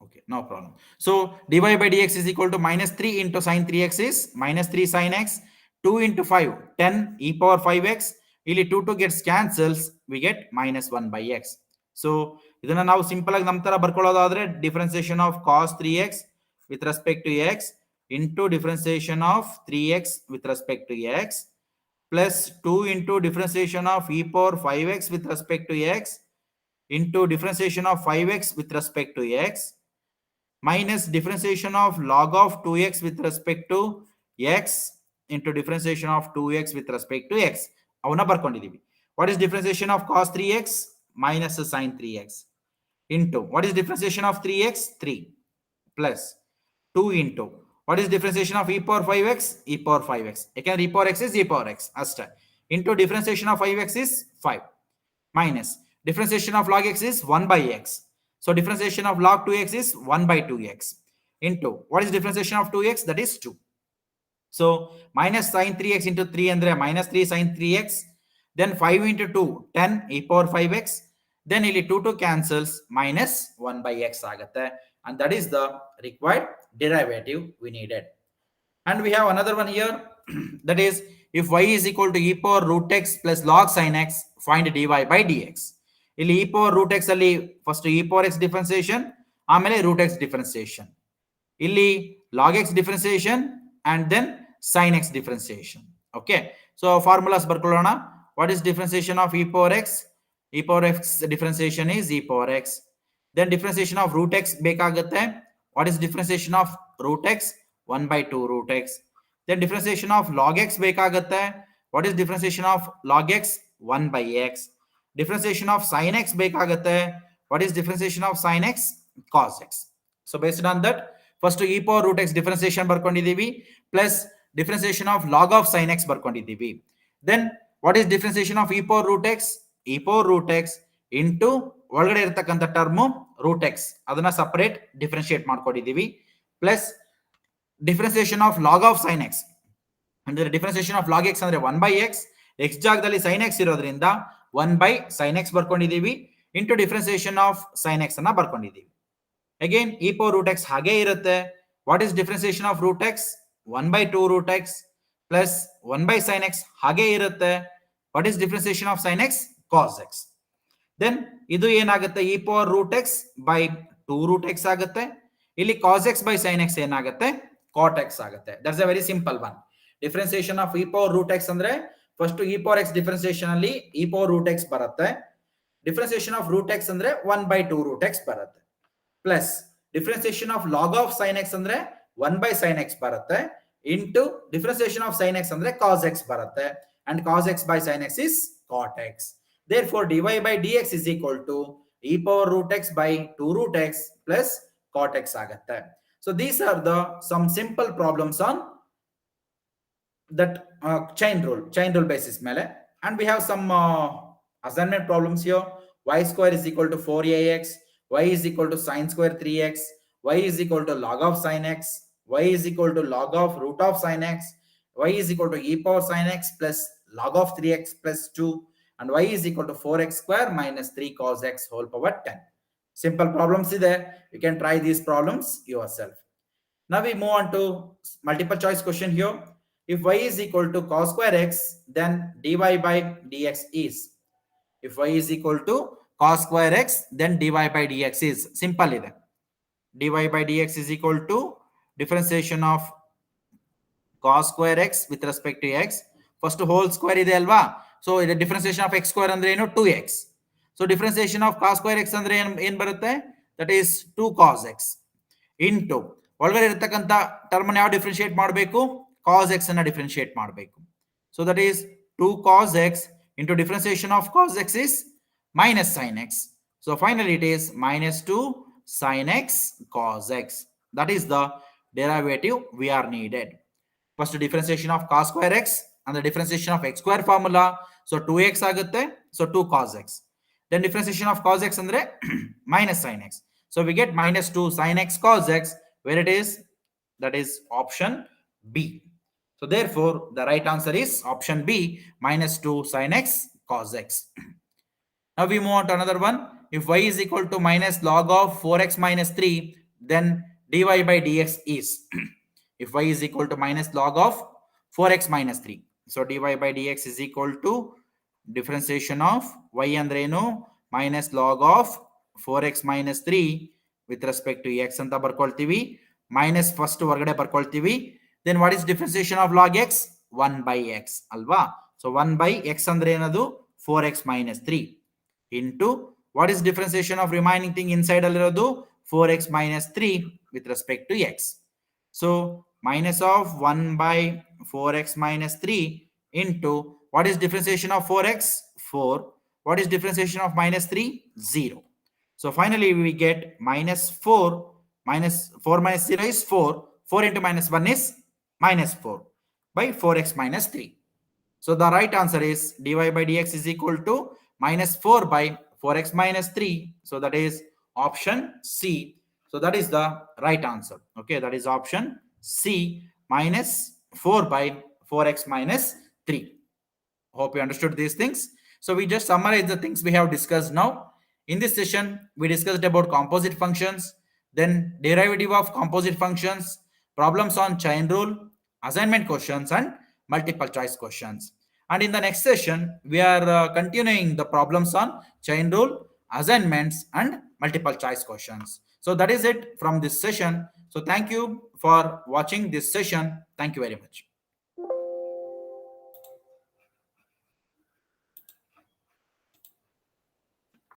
okay, no problem. So dy by dx is equal to -3 into sin 3x is -3 sin x, 2 into 5 10 e power 5x. ಇಲ್ಲಿ 2 gets cancels, we get -1 by x. So ಇದನ್ನ ನಾವು simple ಆಗಿ ನಮ್ಮ ತರ ಬರ್ಕೊಳ್ಳೋದಾದ್ರೆ differentiation of cos 3x with respect to x into differentiation of 3x with respect to x plus 2 into differentiation of e power 5x with respect to x into differentiation of 5x with respect to x minus differentiation of log of 2x with respect to x into differentiation of 2x with respect to x. ಅವನ್ನ ಬರ್ಕೊಂಡಿದೀವಿ. What is differentiation of cos 3x minus sin 3x into what is differentiation of 3x? 3 plus 2 into what is differentiation of e power 5x? E power 5x. Again, e power x is e power x. Asta. Into differentiation of 5x is 5 minus differentiation of log x is 1 by x. So differentiation of log 2x is 1 by 2x into what is differentiation of 2x? That is 2. So minus sin 3x into 3 andre -3 sin 3x, then 5 into 2 10 e power 5x, then ಇಲ್ಲಿ 2 cancels, minus 1 by x ಆಗುತ್ತೆ, and that is the required derivative we needed. And we have another one here that is if y is equal to e power root x plus log sin x, find dy by dx. ಇಲ್ಲಿ e power root x ಅಲ್ಲಿ first e power x differentiation, ಆಮೇಲೆ root x differentiation, ಇಲ್ಲಿ log x differentiation and then sin x differentiation. Okay, so formulas ಬರ್ಕೊಳ್ಳೋಣ. What is differentiation of e power x? E power x differentiation is e power x. Then differentiation of root x ಬೇಕಾಗುತ್ತೆ. What is differentiation of root x? 1 by 2 root x. Then differentiation of log x ಬೇಕಾಗುತ್ತೆ. What is differentiation of log x? 1 by x. Differentiation of sin x ಬೇಕಾಗುತ್ತೆ. What is differentiation of sin x? Cos x. So based on that, first e power root x differentiation ಬರ್ಕೊಂಡಿದೀವಿ plus differentiation of log of sin x ಬರ್ಕೊಂಡಿದೀವಿ. Then what is differentiation of e power root x? E power root x into ಒಳಗಡೆ ಇರತಕ್ಕಂತ term root x ಅದನ್ನ separate differentiate ಮಾಡ್ಕೊಂಡಿದೀವಿ plus differentiation of log of sin x ಅಂದ್ರೆ differentiation of log x ಅಂದ್ರೆ 1 by x, x ಜಾಗದಲ್ಲಿ sin x ಇರೋದ್ರಿಂದ 1 by sin x ಬರ್ಕೊಂಡಿದೀವಿ into differentiation of sin x ಅನ್ನ ಬರ್ಕೊಂಡಿದೀವಿ. Again e power root x ಹಾಗೆ ಇರುತ್ತೆ. What is differentiation of root x? 1 by 2 root x plus 1 by sin x ಹಾಗೆ ಇರುತ್ತೆ. What is differentiation of sin x? Cos x. Then ಇದು ಏನಾಗುತ್ತೆ? e power root x by 2 root x ಆಗುತ್ತೆ. ಇಲ್ಲಿ cos x by sin x ಏನಾಗುತ್ತೆ? cot x ಆಗುತ್ತೆ. That's a very simple one. Differentiation of e power root x ಅಂದ್ರೆ first e power x differentiation ಅಲ್ಲಿ e power root x ಬರುತ್ತೆ. Differentiation of root x ಅಂದ್ರೆ 1 by 2 root x ಬರುತ್ತೆ. Plus differentiation of log of sin x ಅಂದ್ರೆ 1 by sin x ಬರುತ್ತೆ into differentiation of sin x ಅಂದ್ರೆ cos x ಬರುತ್ತೆ, and cos x by sin x is cot x. Therefore dy by dx is equal to e power root x by 2 root x plus cot x ಆಗುತ್ತೆ. So these are the some simple problems on that chain rule basis ಮೇಲೆ. And we have some assignment problems here. Y square is equal to 4ax, y is equal to sin square 3x, y is equal to log of sin x, y is equal to log of root of sin x, y is equal to e power sin x plus log of 3x plus 2, and y is equal to 4x square minus 3 cos x whole power 10. Simple problems ಇದೆ. You can try these problems yourself. Now we move on to multiple choice question here. If y is equal to cos square x, then dy by dx is. If y is equal to cos square x, then dy by dx is. Simple ಇದೆ. dy by dx is equal to differentiation of cos square x with respect to x. First whole square ಇದೆ ಅಲ್ವಾ? So the differentiation of x square ಅಂದ್ರೆ ಏನು? 2x. So differentiation of cos square x ಅಂದ್ರೆ ಏನು ಬರುತ್ತೆ? That is 2 cos x into ಒಳಗಡೆ ಇರತಕ್ಕಂತ term ಅನ್ನು ಯಾವ ಡಿಫರೆನ್ಶಿಯೇಟ್ ಮಾಡಬೇಕು? cos x ಅನ್ನು ಡಿಫರೆನ್ಶಿಯೇಟ್ ಮಾಡಬೇಕು. So that is 2 cos x into differentiation of cos x is minus sin x. So finally it is minus 2 sin x cos x. That is the derivative we are needed. First differentiation of cos square x and the differentiation of x square formula. So 2x ಆಗುತ್ತೆ. So 2 cos x. Then differentiation of cos x ಅಂದ್ರೆ minus sin x. So we get minus 2 sin x cos x, where it is, that is option B. So therefore the right answer is option B, minus 2 sin x cos x. Now we move on to another one. If y is equal to minus log of 4x minus 3, then dy by dx is if y is equal to minus log of 4x minus 3. So dy by dx is equal to differentiation of y ಅಂದ್ರೇನು minus log of 4x minus 3 with respect to x ಅಂತ ಬರ್ಕೊಳ್ತೀವಿ. Minus first ಹೊರಗಡೆ ಬರ್ಕೊಳ್ತೀವಿ. Then what is differentiation of log x? 1 by x ಅಲ್ವಾ? So 1 by x ಅಂದ್ರೆ ಏನದು 4x minus 3 into what is differentiation of remaining thing inside alirodu 4x minus 3 with respect to x. So minus of 1 by 4x minus 3 into what is differentiation of 4x? 4. What is differentiation of minus 3? 0. So finally we get minus 4 minus 4 minus 0 is 4. 4 into minus 1 is minus 4 by 4x minus 3. So the right answer is dy by dx is equal to minus 4 by 4x minus 3. So that is option C. So that is the right answer. Okay, that is option C, minus 4 by 4x minus 3. Hope you understood these things. So we just summarize the things we have discussed now. In this session, we discussed about composite functions, then derivative of composite functions, problems on chain rule, assignment questions, and multiple choice questions. And in the next session, we are continuing the problems on chain rule, assignments, and multiple choice questions. So that is it from this session. So thank you for watching this session. Thank you very much.